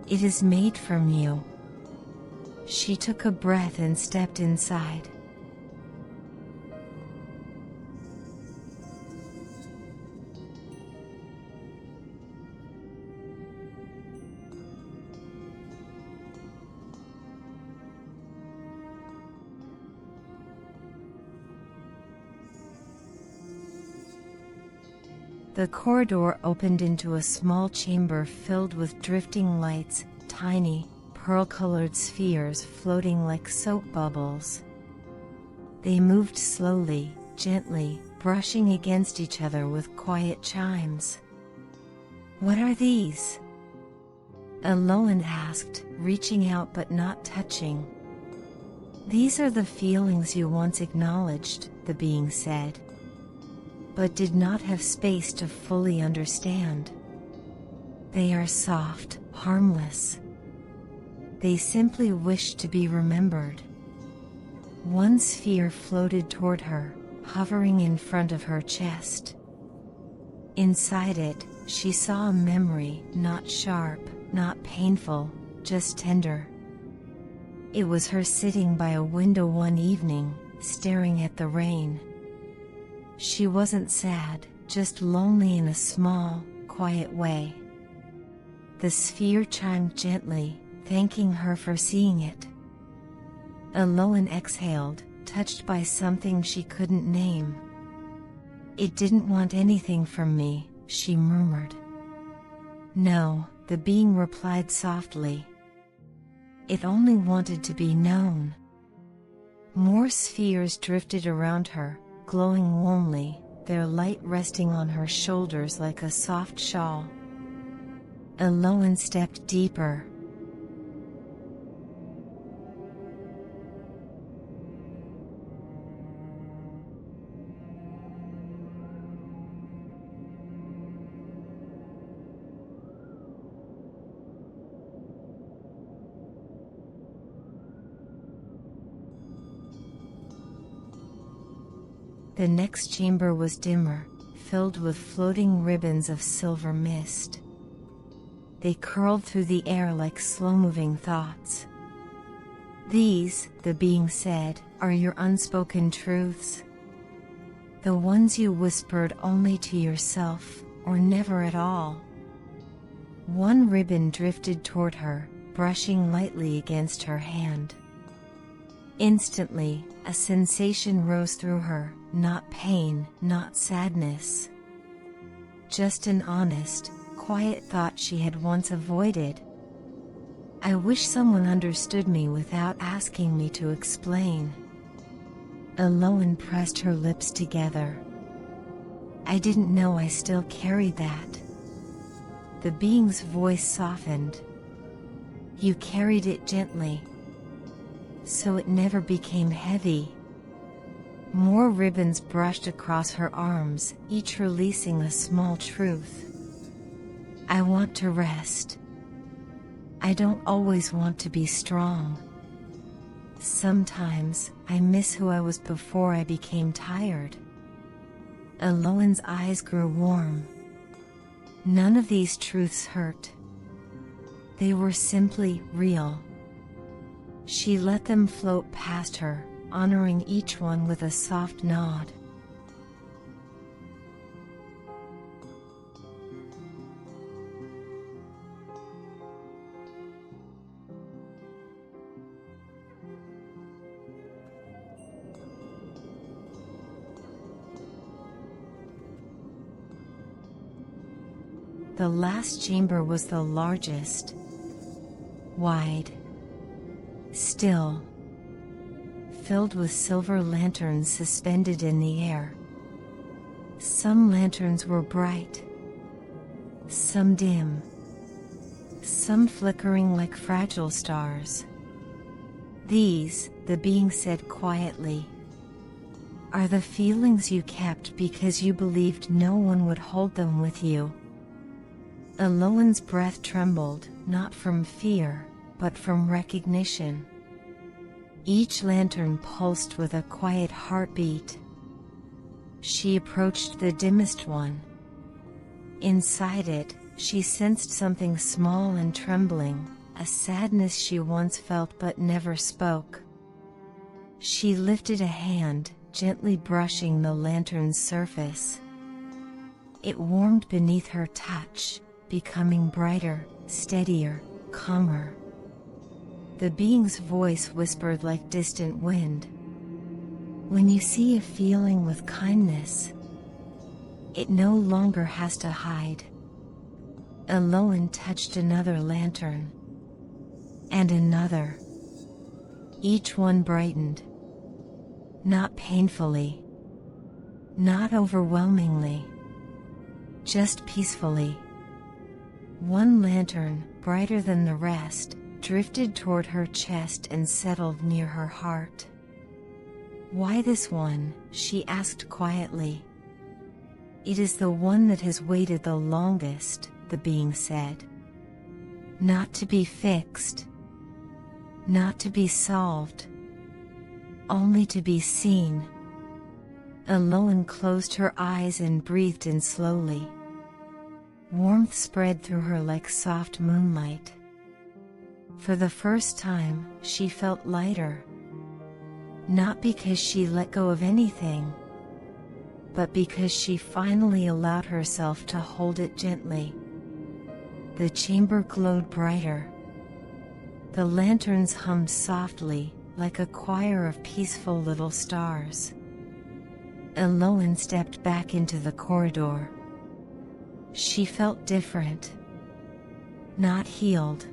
"It is made from you." She took a breath and stepped inside. The corridor opened into a small chamber filled with drifting lights, tiny, pearl-colored spheres floating like soap bubbles. They moved slowly, gently, brushing against each other with quiet chimes. "What are these?" Aloan asked, reaching out but not touching. "These are the feelings you once acknowledged," the being said, "but did not have space to fully understand. They are soft, harmless. They simply wish to be remembered." One sphere floated toward her, hovering in front of her chest. Inside it, she saw a memory, not sharp, not painful, just tender. It was her sitting by a window one evening, staring at the rain. She wasn't sad, just lonely in a small, quiet way. The sphere chimed gently, thanking her for seeing it. Aloan exhaled, touched by something she couldn't name. "It didn't want anything from me," she murmured. "No," the being replied softly. "It only wanted to be known." More spheres drifted around her, glowing warmly, their light resting on her shoulders like a soft shawl. Aloan stepped deeper. The next chamber was dimmer, filled with floating ribbons of silver mist. They curled through the air like slow-moving thoughts. These, the being said, are your unspoken truths. The ones you whispered only to yourself, or never at all. One ribbon drifted toward her, brushing lightly against her hand. Instantly, a sensation rose through her, not pain, not sadness. Just an honest, quiet thought she had once avoided. I wish someone understood me without asking me to explain. Aloan pressed her lips together. I didn't know I still carried that. The being's voice softened. You carried it gently, so it never became heavy. More ribbons brushed across her arms, each releasing a small truth. I want to rest. I don't always want to be strong. Sometimes, I miss who I was before I became tired. Aloan's eyes grew warm. None of these truths hurt. They were simply real. She let them float past her, honoring each one with a soft nod. The last chamber was the largest. Wide. Still. Filled with silver lanterns suspended in the air. Some lanterns were bright. Some dim. Some flickering like fragile stars. These, the being said quietly, are the feelings you kept because you believed no one would hold them with you. Aloan's breath trembled, not from fear, but from recognition. Each lantern pulsed with a quiet heartbeat. She approached the dimmest one. Inside it, she sensed something small and trembling, a sadness she once felt but never spoke. She lifted a hand, gently brushing the lantern's surface. It warmed beneath her touch, becoming brighter, steadier, calmer. The being's voice whispered like distant wind. When you see a feeling with kindness, it no longer has to hide. Aloan touched another lantern. And another. Each one brightened. Not painfully. Not overwhelmingly. Just peacefully. One lantern, brighter than the rest, drifted toward her chest and settled near her heart. Why this one? She asked quietly. It is the one that has waited the longest, the being said. Not to be fixed. Not to be solved. Only to be seen. Aloan closed her eyes and breathed in slowly. Warmth spread through her like soft moonlight. For the first time, she felt lighter. Not because she let go of anything, but because she finally allowed herself to hold it gently. The chamber glowed brighter. The lanterns hummed softly, like a choir of peaceful little stars. Aloan stepped back into the corridor. She felt different. Not healed.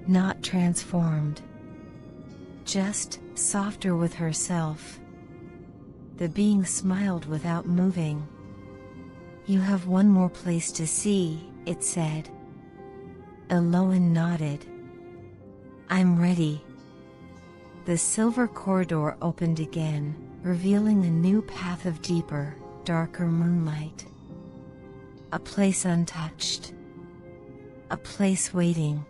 Not transformed. Just softer with herself. The being smiled without moving. You have one more place to see, it said. Aloan nodded. I'm ready. The silver corridor opened again, revealing a new path of deeper, darker moonlight. A place untouched. A place waiting.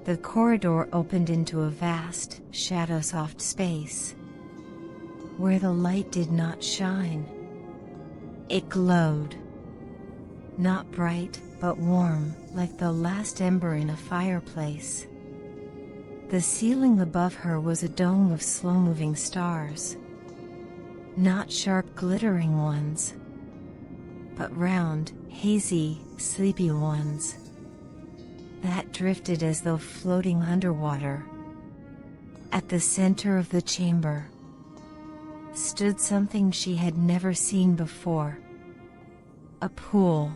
The corridor opened into a vast, shadow-soft space, where the light did not shine. It glowed. Not bright, but warm, like the last ember in a fireplace. The ceiling above her was a dome of slow-moving stars. Not sharp, glittering ones, but round, hazy, sleepy ones that drifted as though floating underwater. At the center of the chamber stood something she had never seen before. A pool.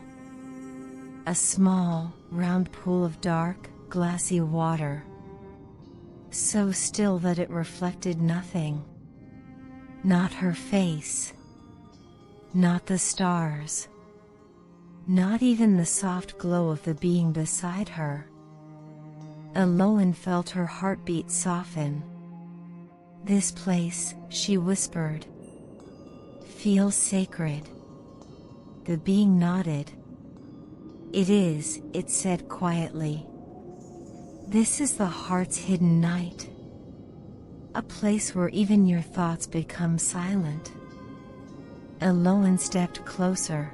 A small, round pool of dark, glassy water. So still that it reflected nothing. Not her face. Not the stars. Not even the soft glow of the being beside her. Aloan felt her heartbeat soften. "This place," she whispered, "feels sacred." The being nodded. "It is," it said quietly. "This is the heart's hidden night. A place where even your thoughts become silent." Aloan stepped closer.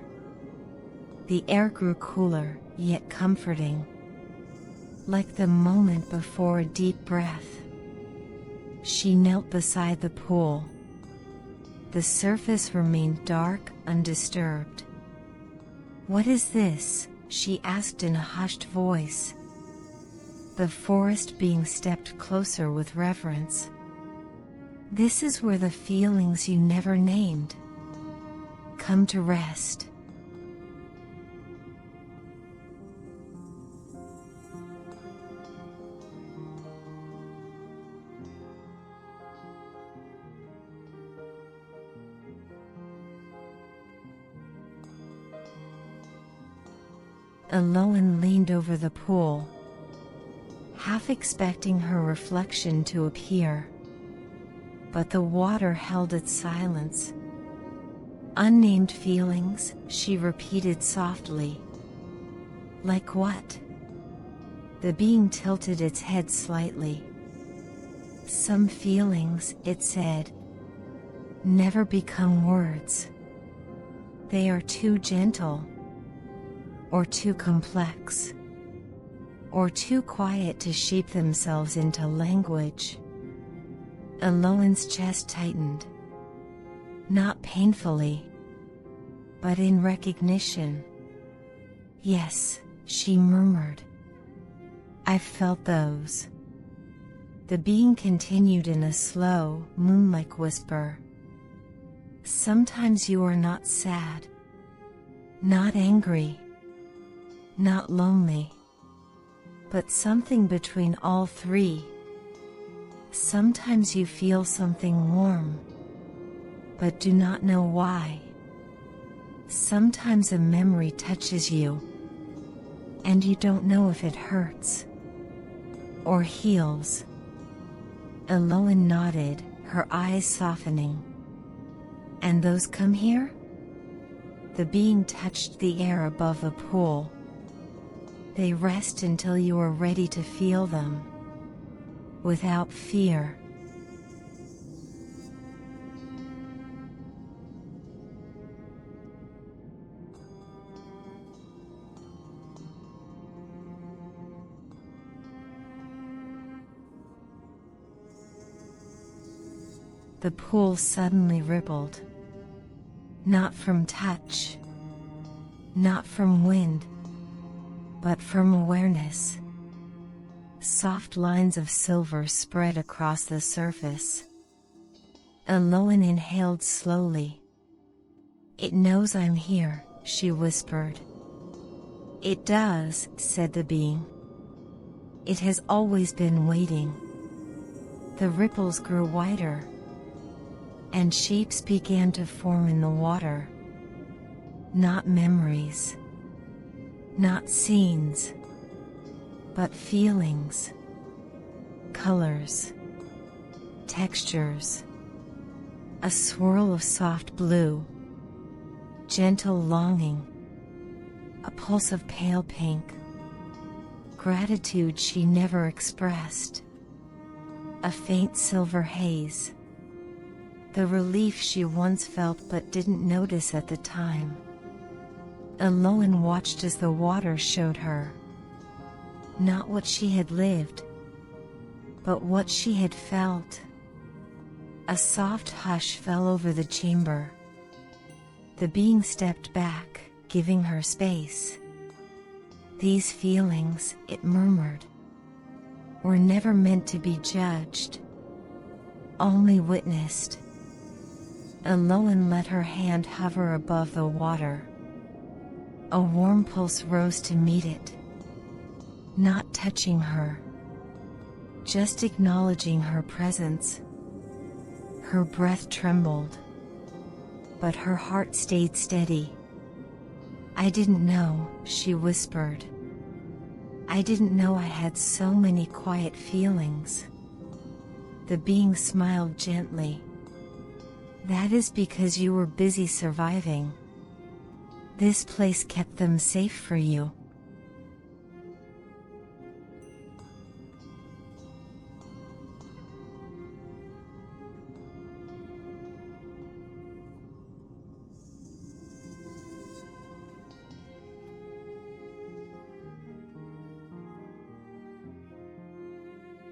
The air grew cooler, yet comforting. Like the moment before a deep breath. She knelt beside the pool. The surface remained dark, undisturbed. "What is this?" she asked in a hushed voice. The forest being stepped closer with reverence. "This is where the feelings you never named come to rest." Aloan leaned over the pool, half expecting her reflection to appear. But the water held its silence. "Unnamed feelings," she repeated softly. "Like what?" The being tilted its head slightly. "Some feelings," it said, "never become words. They are too gentle, or too complex, or too quiet to shape themselves into language." Aloan's chest tightened. Not painfully, but in recognition. "Yes," she murmured. "I've felt those." The being continued in a slow, moon-like whisper. "Sometimes you are not sad, not angry, not lonely, but something between all three. Sometimes you feel something warm, but do not know why. Sometimes a memory touches you, and you don't know if it hurts or heals." Aloan nodded, her eyes softening. "And those come here?" The being touched the air above the pool. "They rest until you are ready to feel them, without fear." The pool suddenly rippled. Not from touch, not from wind, but from awareness. Soft lines of silver spread across the surface. Aloan inhaled slowly. "It knows I'm here," she whispered. "It does," said the being. "It has always been waiting." The ripples grew wider, and shapes began to form in the water. Not memories, not scenes, but feelings, colors, textures. A swirl of soft blue, gentle longing, a pulse of pale pink, gratitude she never expressed, a faint silver haze, the relief she once felt but didn't notice at the time. Aloan watched as the water showed her not what she had lived, but what she had felt. A soft hush fell over the chamber. The being stepped back, giving her space. These feelings, it murmured, were never meant to be judged, only witnessed. Aloan let her hand hover above the water. A warm pulse rose to meet it, not touching her, just acknowledging her presence. Her breath trembled, but her heart stayed steady. "I didn't know," she whispered. "I didn't know I had so many quiet feelings." The being smiled gently. "That is because you were busy surviving. This place kept them safe for you."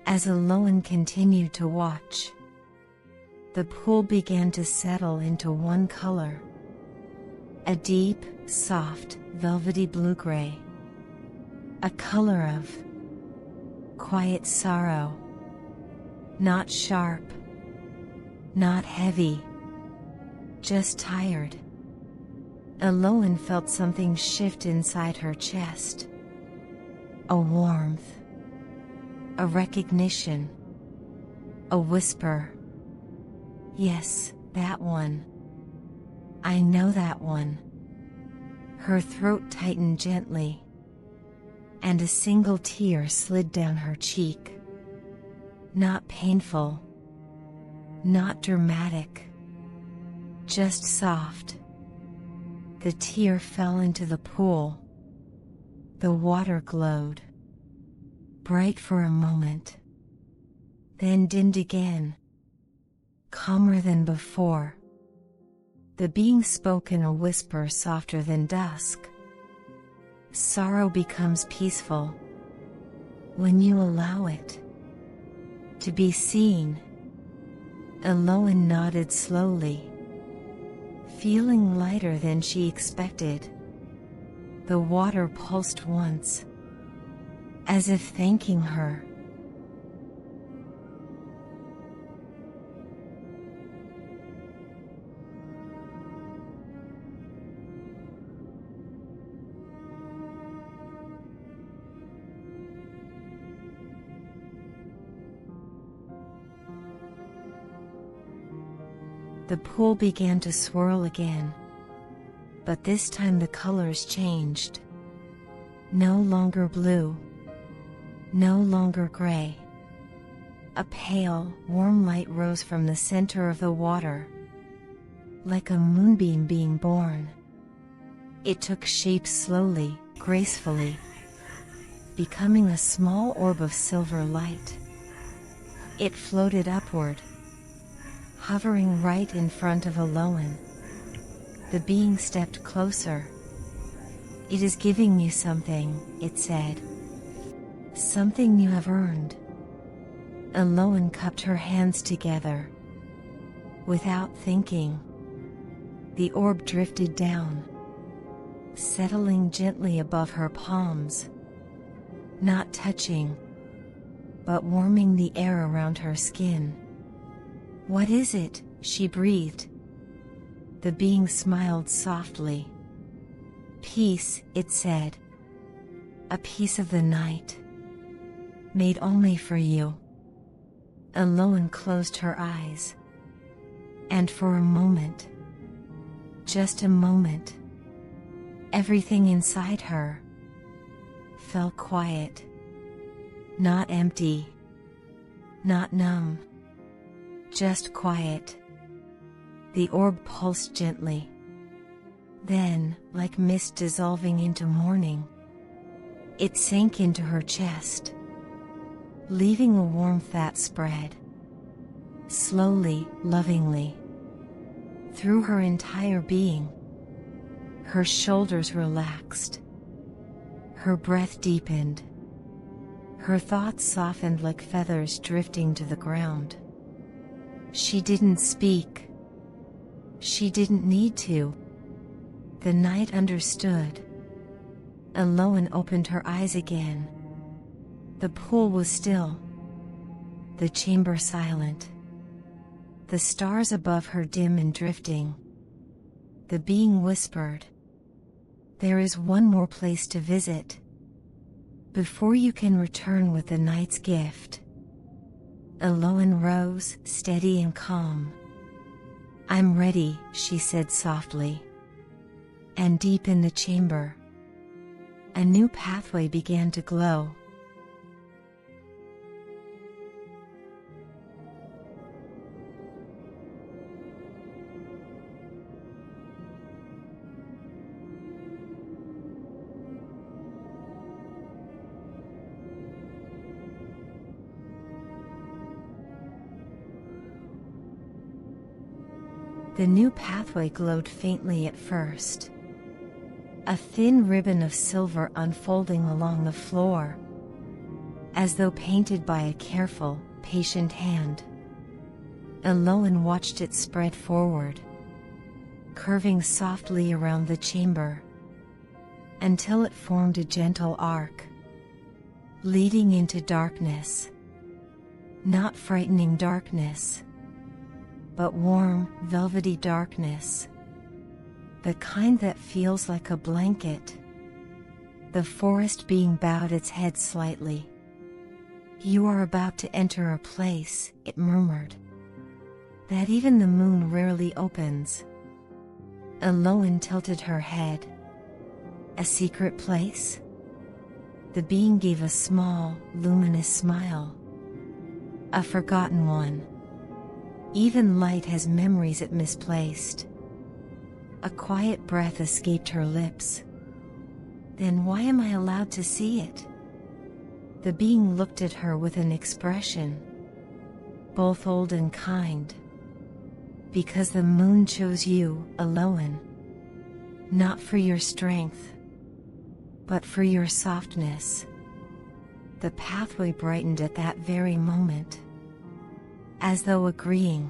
As Aloan continued to watch, the pool began to settle into one color, a deep, soft, velvety blue-gray, a color of quiet sorrow, not sharp, not heavy, just tired. Aloan felt something shift inside her chest, a warmth, a recognition, a whisper. "Yes, that one. I know that one." Her throat tightened gently, and a single tear slid down her cheek. Not painful, not dramatic, just soft. The tear fell into the pool. The water glowed, bright for a moment, then dimmed again, calmer than before. The being spoke in a whisper softer than dusk. "Sorrow becomes peaceful when you allow it to be seen." Aloan nodded slowly, feeling lighter than she expected. The water pulsed once, as if thanking her. The pool began to swirl again, but this time the colors changed. No longer blue, no longer gray. A pale, warm light rose from the center of the water, like a moonbeam being born. It took shape slowly, gracefully, becoming a small orb of silver light. It floated upward, hovering right in front of Aloan. The being stepped closer. "It is giving you something," it said. "Something you have earned." Aloan cupped her hands together. Without thinking, the orb drifted down, settling gently above her palms, not touching, but warming the air around her skin. "What is it?" she breathed. The being smiled softly. "Peace," it said. "A piece of the night, made only for you." Aloan closed her eyes, and for a moment, just a moment, everything inside her fell quiet, not empty, not numb, just quiet. The orb pulsed gently. Then, like mist dissolving into morning, It sank into her chest, leaving a warmth that spread, slowly, lovingly, through her entire being. Her shoulders relaxed, her breath deepened, her thoughts softened like feathers drifting to the ground. She didn't speak. She didn't need to. The night understood. Aloan opened her eyes again. The pool was still, the chamber silent, the stars above her dim and drifting. The being whispered, "There is one more place to visit, before you can return with the night's gift." Aloan rose, steady and calm. "I'm ready," she said softly. And deep in the chamber, a new pathway began to glow. The new pathway glowed faintly at first, a thin ribbon of silver unfolding along the floor, as though painted by a careful, patient hand. Aloan watched it spread forward, curving softly around the chamber, until it formed a gentle arc, leading into darkness. Not frightening darkness, but warm, velvety darkness. The kind that feels like a blanket. The forest being bowed its head slightly. "You are about to enter a place," it murmured, "that even the moon rarely opens." Aloan tilted her head. "A secret place?" The being gave a small, luminous smile. "A forgotten one. Even light has memories it misplaced." A quiet breath escaped her lips. "Then why am I allowed to see it?" The being looked at her with an expression, both old and kind. "Because the moon chose you, Aloan. Not for your strength, but for your softness." The pathway brightened at that very moment. As though agreeing,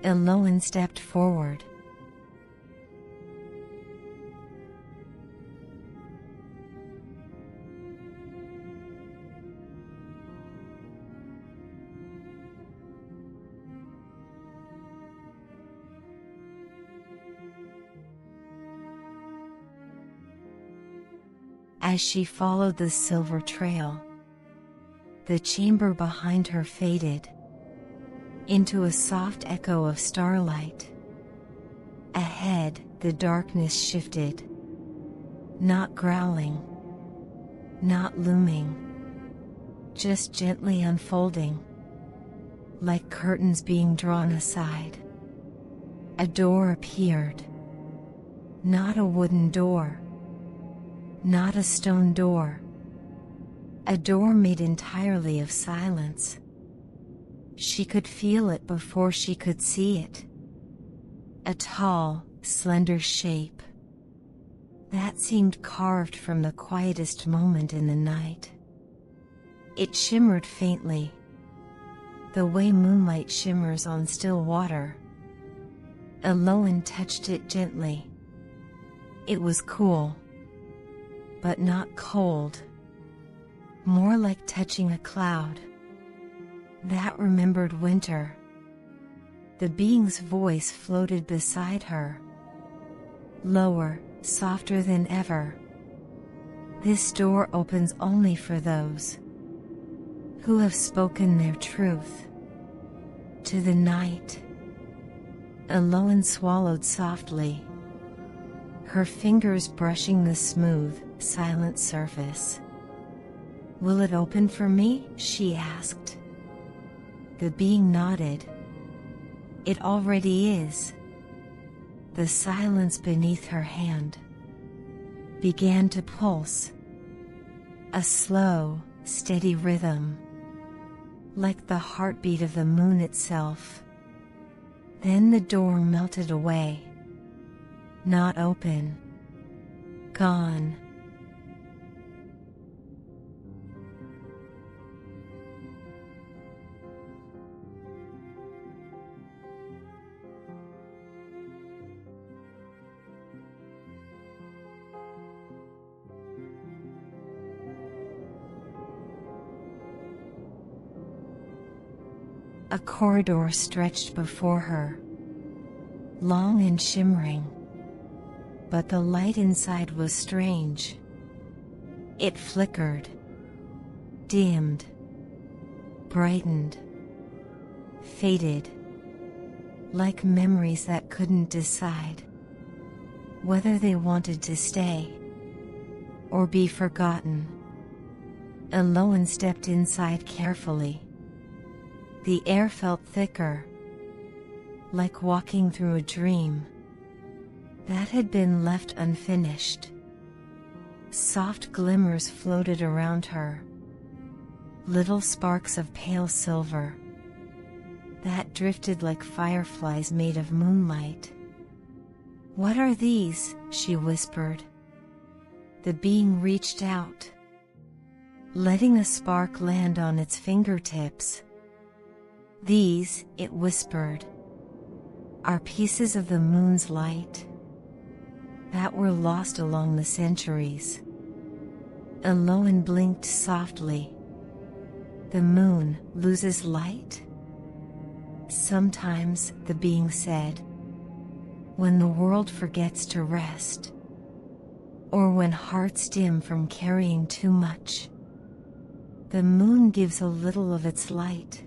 Aloan stepped forward. As she followed the silver trail, the chamber behind her faded into a soft echo of starlight. Ahead, the darkness shifted, not growling, not looming, just gently unfolding, like curtains being drawn aside. A door appeared. Not a wooden door, not a stone door. A door made entirely of silence. She could feel it before she could see it. A tall, slender shape that seemed carved from the quietest moment in the night. It shimmered faintly, the way moonlight shimmers on still water. Aloan touched it gently. It was cool, but not cold. More like touching a cloud that remembered winter. The being's voice floated beside her, lower, softer than ever. "This door opens only for those who have spoken their truth to the night." Aloan swallowed softly, her fingers brushing the smooth, silent surface. "Will it open for me?" she asked. The being nodded. "It already is." The silence beneath her hand began to pulse, a slow, steady rhythm, like the heartbeat of the moon itself. Then the door melted away. Not open. Gone. A corridor stretched before her, long and shimmering, but the light inside was strange. It flickered, dimmed, brightened, faded, like memories that couldn't decide whether they wanted to stay or be forgotten. Eloan stepped inside carefully. The air felt thicker, like walking through a dream that had been left unfinished. Soft glimmers floated around her, little sparks of pale silver that drifted like fireflies made of moonlight. "What are these?" she whispered. The being reached out, letting a spark land on its fingertips. "These," it whispered, "are pieces of the moon's light that were lost along the centuries." Eloan blinked softly. "The moon loses light?" "Sometimes," the being said, "when the world forgets to rest, or when hearts dim from carrying too much, the moon gives a little of its light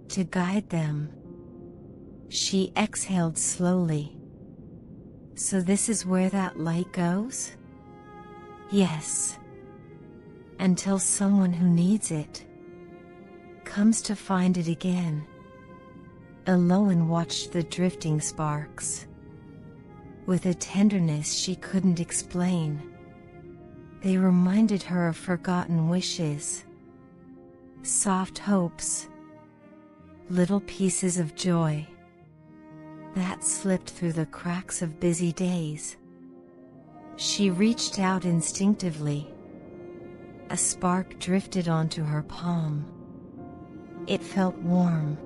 to guide them." She exhaled slowly. "So this is where that light goes?" "Yes. Until someone who needs it comes to find it again." Eloan watched the drifting sparks with a tenderness she couldn't explain. They reminded her of forgotten wishes, soft hopes, little pieces of joy that slipped through the cracks of busy days. She reached out instinctively. A spark drifted onto her palm. It felt warm,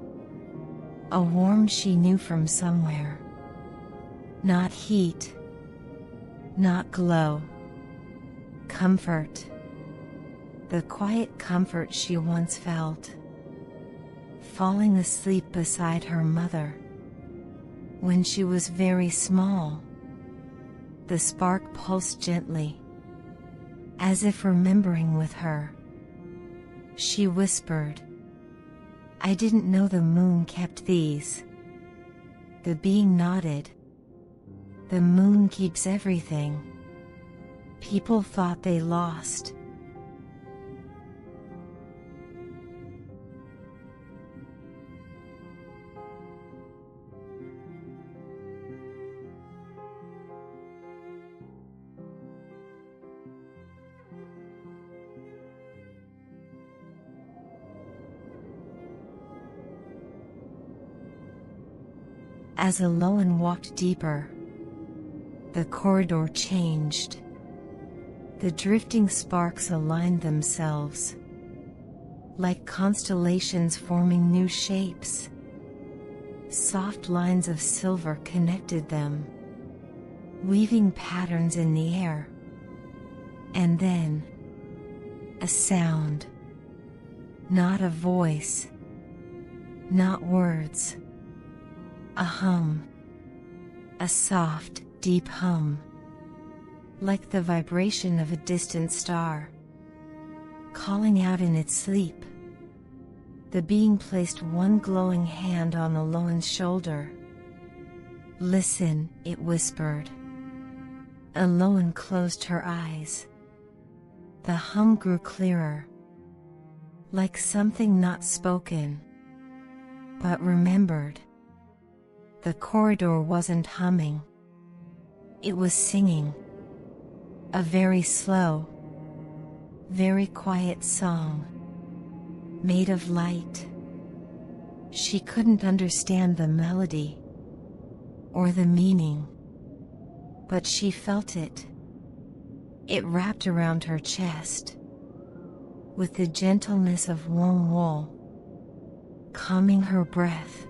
a warmth she knew from somewhere. Not heat, not glow. Comfort. The quiet comfort she once felt, falling asleep beside her mother when she was very small. The spark pulsed gently, as if remembering with her. She whispered, "I didn't know the moon kept these." The being nodded. "The moon keeps everything people thought they lost." As Eloan walked deeper, the corridor changed. The drifting sparks aligned themselves, like constellations forming new shapes. Soft lines of silver connected them, weaving patterns in the air. And then, a sound. Not a voice, not words. A hum. A soft, deep hum, like the vibration of a distant star, calling out in its sleep. The being placed one glowing hand on Eloan's shoulder. "Listen," it whispered. Eloan closed her eyes. The hum grew clearer, like something not spoken, but remembered. The corridor wasn't humming. It was singing. A very slow, very quiet song, made of light. She couldn't understand the melody or the meaning, but she felt it. It wrapped around her chest with the gentleness of warm wool, calming her breath,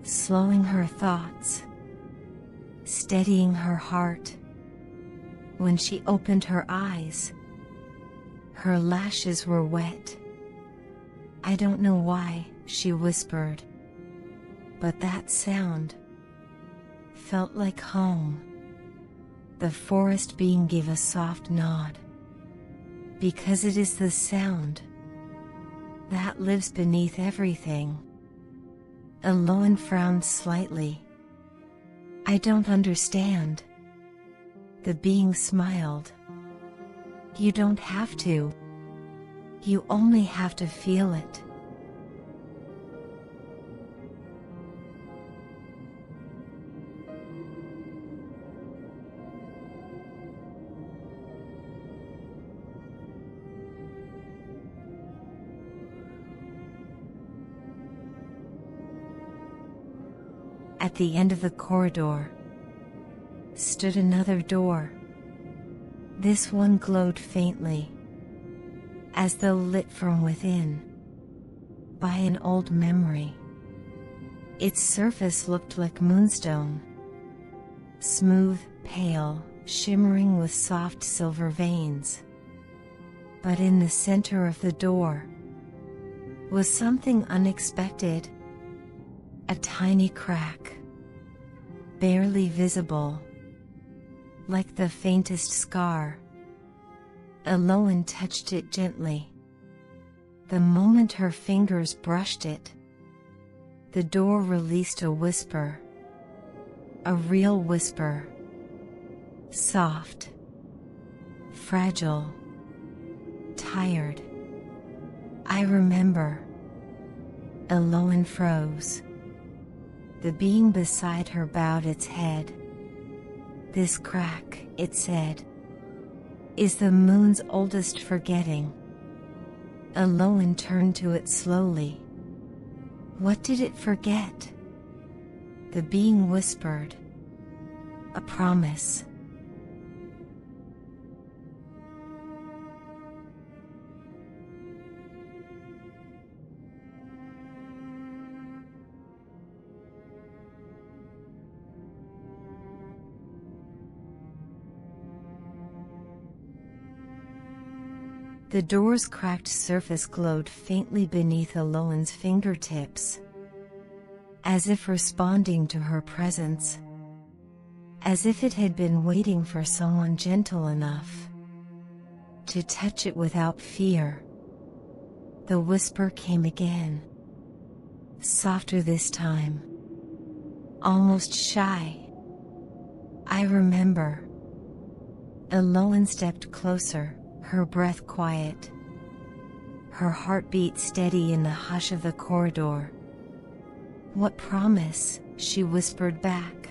slowing her thoughts, steadying her heart. When she opened her eyes, her lashes were wet. "I don't know why," she whispered, "but that sound felt like home." The forest being gave a soft nod. "Because it is the sound that lives beneath everything." Alolan frowned slightly. "I don't understand." The being smiled. "You don't have to. You only have to feel it." At the end of the corridor stood another door. This one glowed faintly, as though lit from within by an old memory. Its surface looked like moonstone, smooth, pale, shimmering with soft silver veins. But in the center of the door was something unexpected. A tiny crack, barely visible, like the faintest scar. Alolan touched it gently. The moment her fingers brushed it, the door released a whisper. A real whisper. Soft, fragile, tired. "I remember." Alolan froze. The being beside her bowed its head. "This crack," it said, "is the moon's oldest forgetting." Alolan turned to it slowly. "What did it forget?" The being whispered. "A promise." The door's cracked surface glowed faintly beneath Alolan's fingertips, as if responding to her presence, as if it had been waiting for someone gentle enough to touch it without fear. The whisper came again, softer this time, almost shy. "I remember." Alolan stepped closer, her breath quiet, her heartbeat steady in the hush of the corridor. "What promise?" she whispered back,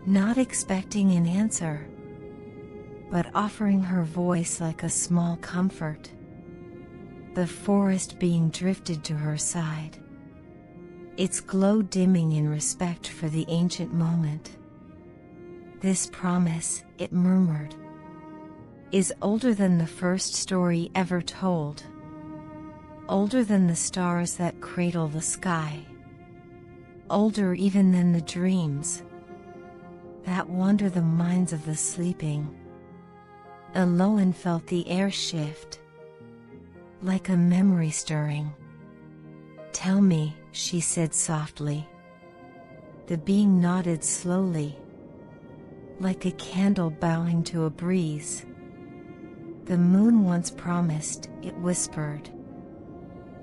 not expecting an answer, but offering her voice like a small comfort. The forest being drifted to her side, its glow dimming in respect for the ancient moment. "This promise," it murmured, "is older than the first story ever told, older than the stars that cradle the sky, older even than the dreams that wander the minds of the sleeping." Alolan felt the air shift, like a memory stirring. "Tell me," she said softly. The being nodded slowly, like a candle bowing to a breeze. "The moon once promised," it whispered,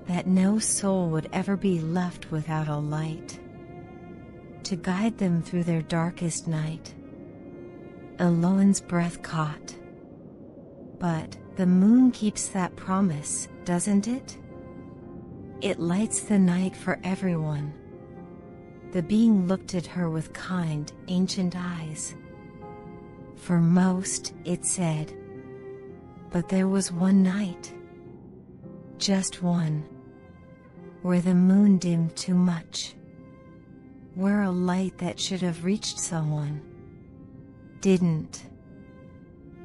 "that no soul would ever be left without a light to guide them through their darkest night." Alolan's breath caught. "But the moon keeps that promise, doesn't it? It lights the night for everyone." The being looked at her with kind, ancient eyes. "For most," it said. But there was one night, just one, where the moon dimmed too much, where a light that should have reached someone didn't.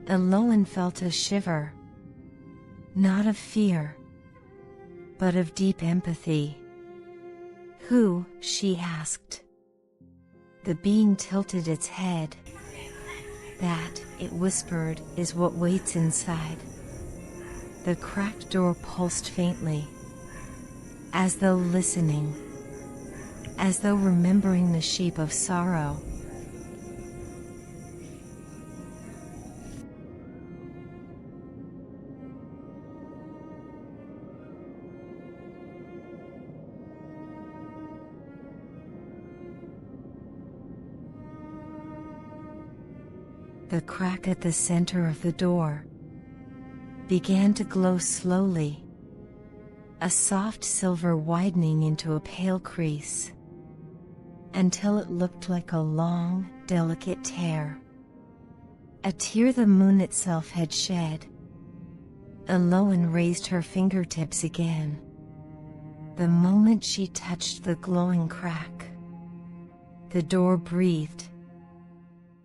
Eloan felt a shiver, not of fear, but of deep empathy. Who, she asked. The being tilted its head. That, it whispered, is what waits inside. The cracked door pulsed faintly, as though listening, as though remembering the shape of sorrow. The crack at the center of the door began to glow slowly, a soft silver widening into a pale crease, until it looked like a long, delicate tear. A tear the moon itself had shed. Eloan raised her fingertips again. The moment she touched the glowing crack, the door breathed.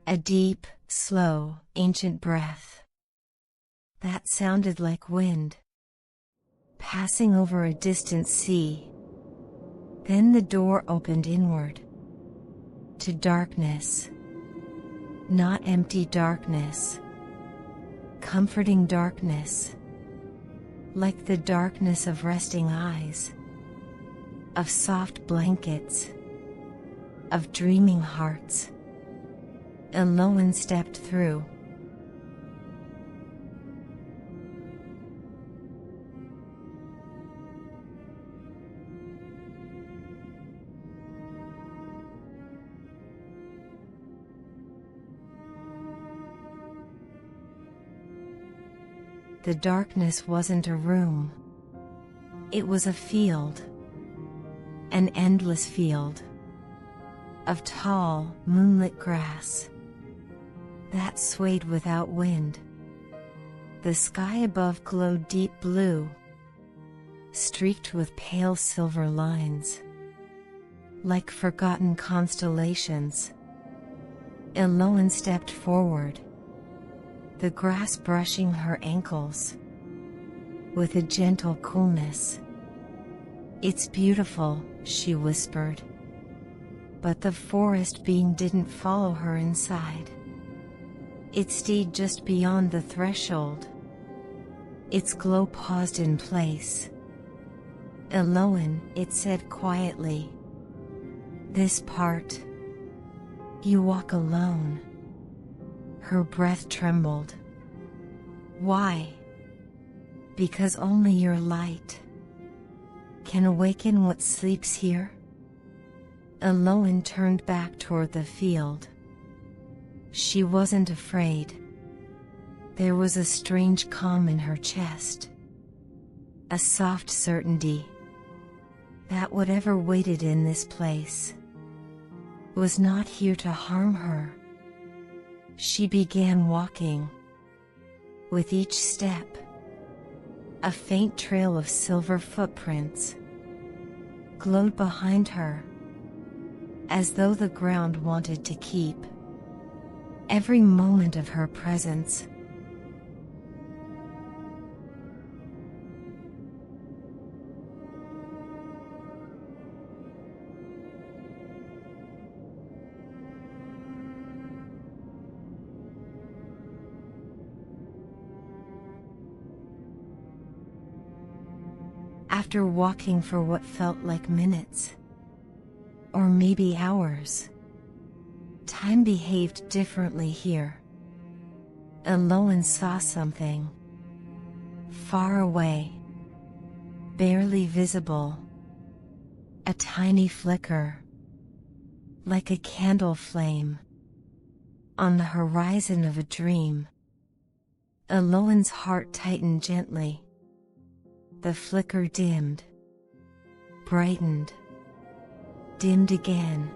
A deep, slow, ancient breath that sounded like wind passing over a distant sea. Then the door opened inward to darkness, not empty darkness, comforting darkness, like the darkness of resting eyes, of soft blankets, of dreaming hearts. Eloan stepped through. The darkness wasn't a room. It was a field. An endless field of tall, moonlit grass that swayed without wind. The sky above glowed deep blue, streaked with pale silver lines, like forgotten constellations. Eloan stepped forward, the grass brushing her ankles with a gentle coolness. "It's beautiful," she whispered. But the forest being didn't follow her inside. It stayed just beyond the threshold. Its glow paused in place. "Eloan," it said quietly. "This part. You walk alone." Her breath trembled. "Why?" "Because only your light can awaken what sleeps here." Eloan turned back toward the field. She wasn't afraid. There was a strange calm in her chest, a soft certainty that whatever waited in this place was not here to harm her. She began walking. With each step, a faint trail of silver footprints glowed behind her, as though the ground wanted to keep every moment of her presence. After walking for what felt like minutes, or maybe hours, time behaved differently here. Eloan saw something far away, barely visible, a tiny flicker, like a candle flame, on the horizon of a dream. Eloan's heart tightened gently. The flicker dimmed, brightened, dimmed again.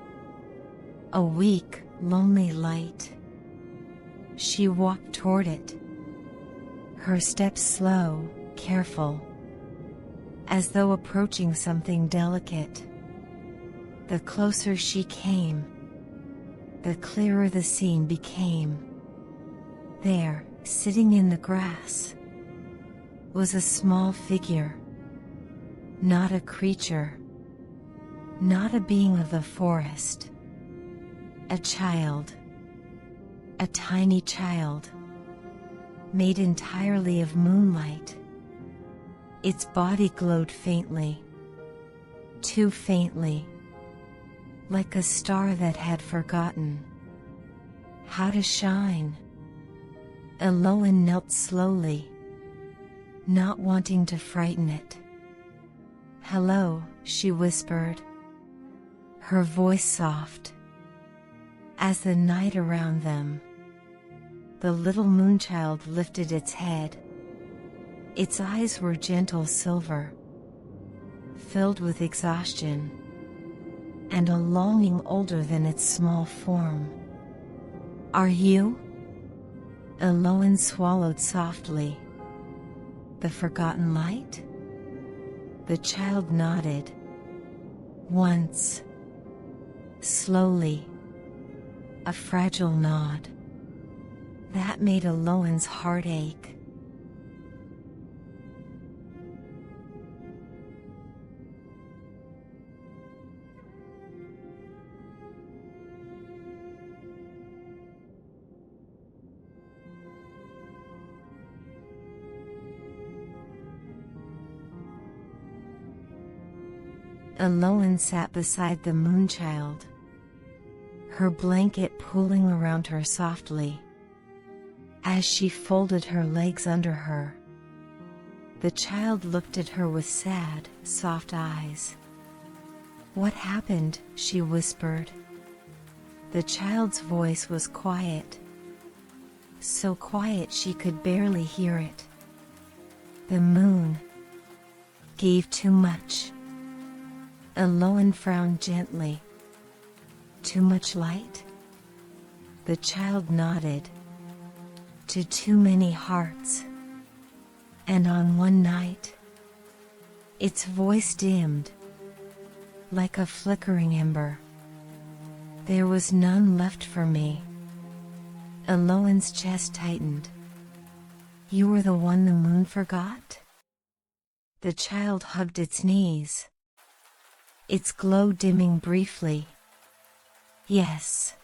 A weak, lonely light. She walked toward it, her steps slow, careful, as though approaching something delicate. The closer she came, the clearer the scene became. There, sitting in the grass, was a small figure. Not a creature, not a being of the forest. A child, a tiny child, made entirely of moonlight. Its body glowed faintly, too faintly, like a star that had forgotten how to shine. Eloan knelt slowly, not wanting to frighten it. "Hello," she whispered, her voice soft. As the night around them, the little moonchild lifted its head. Its eyes were gentle silver, filled with exhaustion, and a longing older than its small form. "Are you?" Eloan swallowed softly. "The forgotten light?" The child nodded. Once. Slowly. A fragile nod. That made Eloan's heart ache. Eloan sat beside the moonchild, her blanket pulling around her softly. As she folded her legs under her, the child looked at her with sad, soft eyes. "What happened?" she whispered. The child's voice was quiet, so quiet she could barely hear it. "The moon gave too much." Eloan frowned gently. "Too much light?" The child nodded. "To too many hearts. And on one night," its voice dimmed, like a flickering ember, "there was none left for me." Eloan's chest tightened. "You were the one the moon forgot?" The child hugged its knees, its glow dimming briefly. "Yes."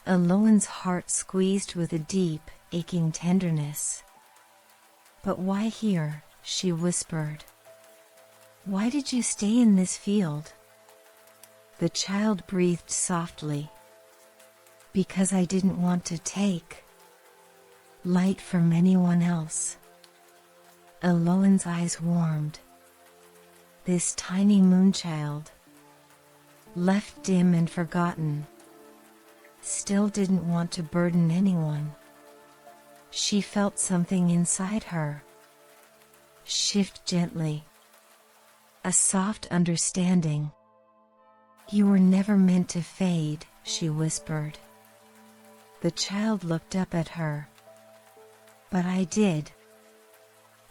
Eloan's heart squeezed with a deep, aching tenderness. "But why here?" she whispered. "Why did you stay in this field?" The child breathed softly. "Because I didn't want to take light from anyone else." Eloan's eyes warmed. This tiny moonchild, left dim and forgotten, still didn't want to burden anyone. She felt something inside her shift gently. A soft understanding. "You were never meant to fade," she whispered. The child looked up at her. "But I did."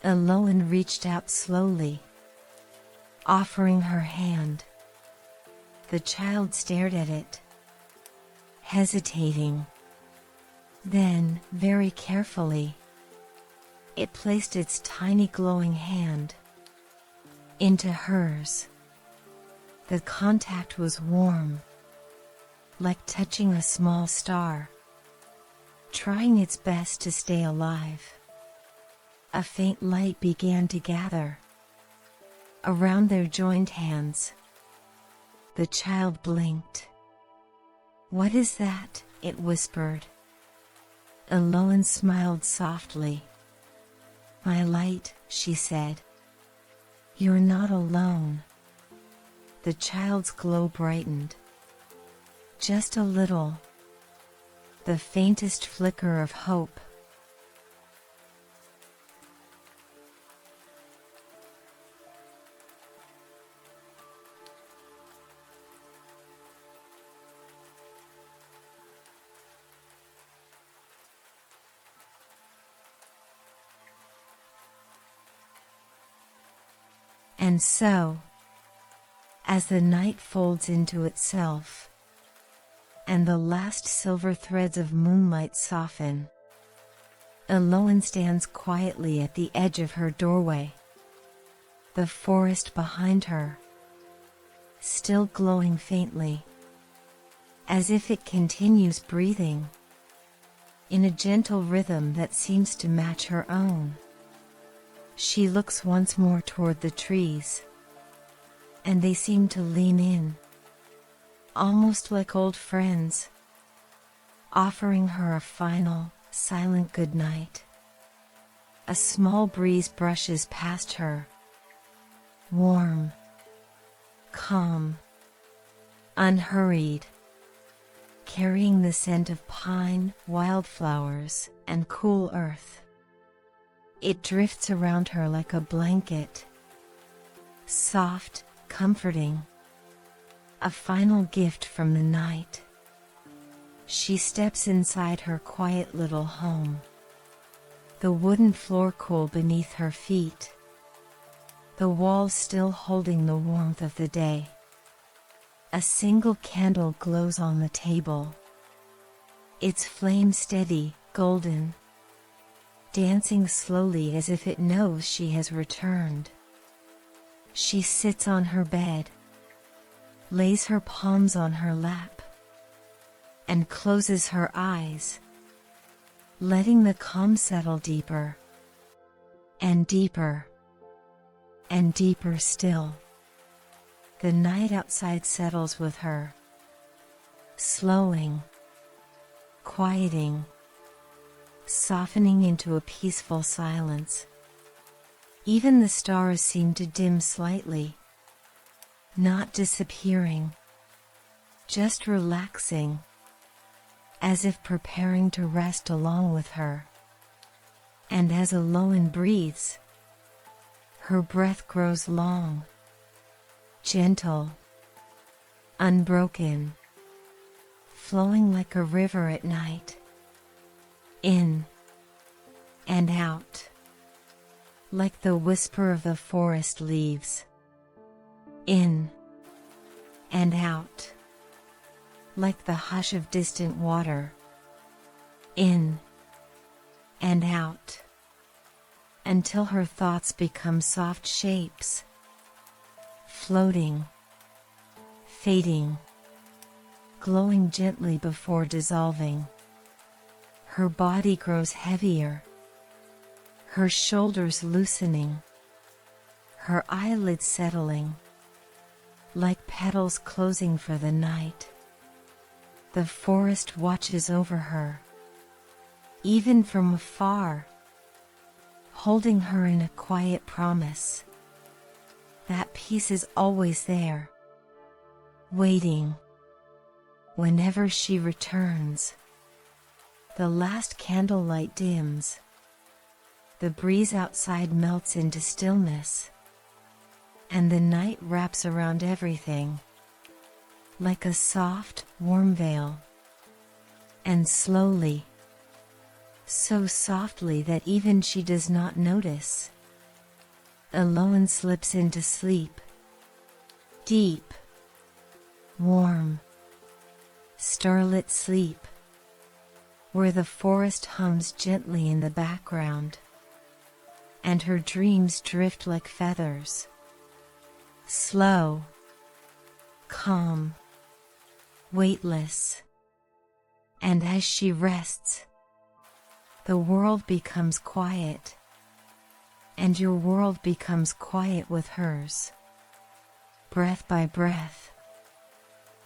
Eloan reached out slowly, offering her hand. The child stared at it, hesitating. Then, very carefully, it placed its tiny glowing hand into hers. The contact was warm, like touching a small star, trying its best to stay alive. A faint light began to gather around their joined hands. The child blinked. "What is that?" it whispered. Eloan smiled softly. "My light," she said. "You're not alone." The child's glow brightened. Just a little. The faintest flicker of hope. And so, as the night folds into itself, and the last silver threads of moonlight soften, Eloan stands quietly at the edge of her doorway, the forest behind her, still glowing faintly, as if it continues breathing, in a gentle rhythm that seems to match her own. She looks once more toward the trees, and they seem to lean in, almost like old friends, offering her a final, silent good night. A small breeze brushes past her, warm, calm, unhurried, carrying the scent of pine, wildflowers, and cool earth. It drifts around her like a blanket, soft, comforting, a final gift from the night. She steps inside her quiet little home, the wooden floor cool beneath her feet, the walls still holding the warmth of the day. A single candle glows on the table, its flame steady, golden, dancing slowly as if it knows she has returned. She sits on her bed, lays her palms on her lap, and closes her eyes, letting the calm settle deeper, and deeper, and deeper still. The night outside settles with her, slowing, quieting, softening into a peaceful silence. Even the stars seem to dim slightly, not disappearing, just relaxing, as if preparing to rest along with her. And as Eloan breathes, her breath grows long, gentle, unbroken, flowing like a river at night, in and out, like the whisper of the forest leaves, in and out, like the hush of distant water, in and out, until her thoughts become soft shapes, floating, fading, glowing gently before dissolving. Her body grows heavier, her shoulders loosening, her eyelids settling, like petals closing for the night. The forest watches over her, even from afar, holding her in a quiet promise that peace is always there, waiting. Whenever she returns, the last candlelight dims, the breeze outside melts into stillness, and the night wraps around everything, like a soft, warm veil. And slowly, so softly that even she does not notice, Eloan slips into sleep, deep, warm, starlit sleep, where the forest hums gently in the background, and her dreams drift like feathers, slow, calm, weightless. And as she rests, the world becomes quiet, and your world becomes quiet with hers. Breath by breath,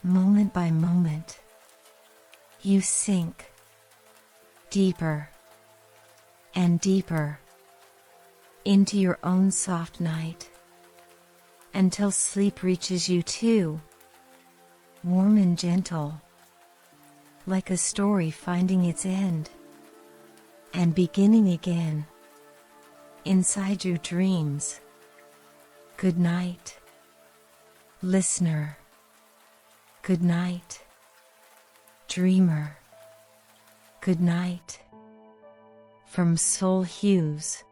moment by moment, you sink deeper and deeper into your own soft night, until sleep reaches you too, warm and gentle, like a story finding its end and beginning again inside your dreams. Good night, listener. Good night, dreamer. Good night, from Soul Hues.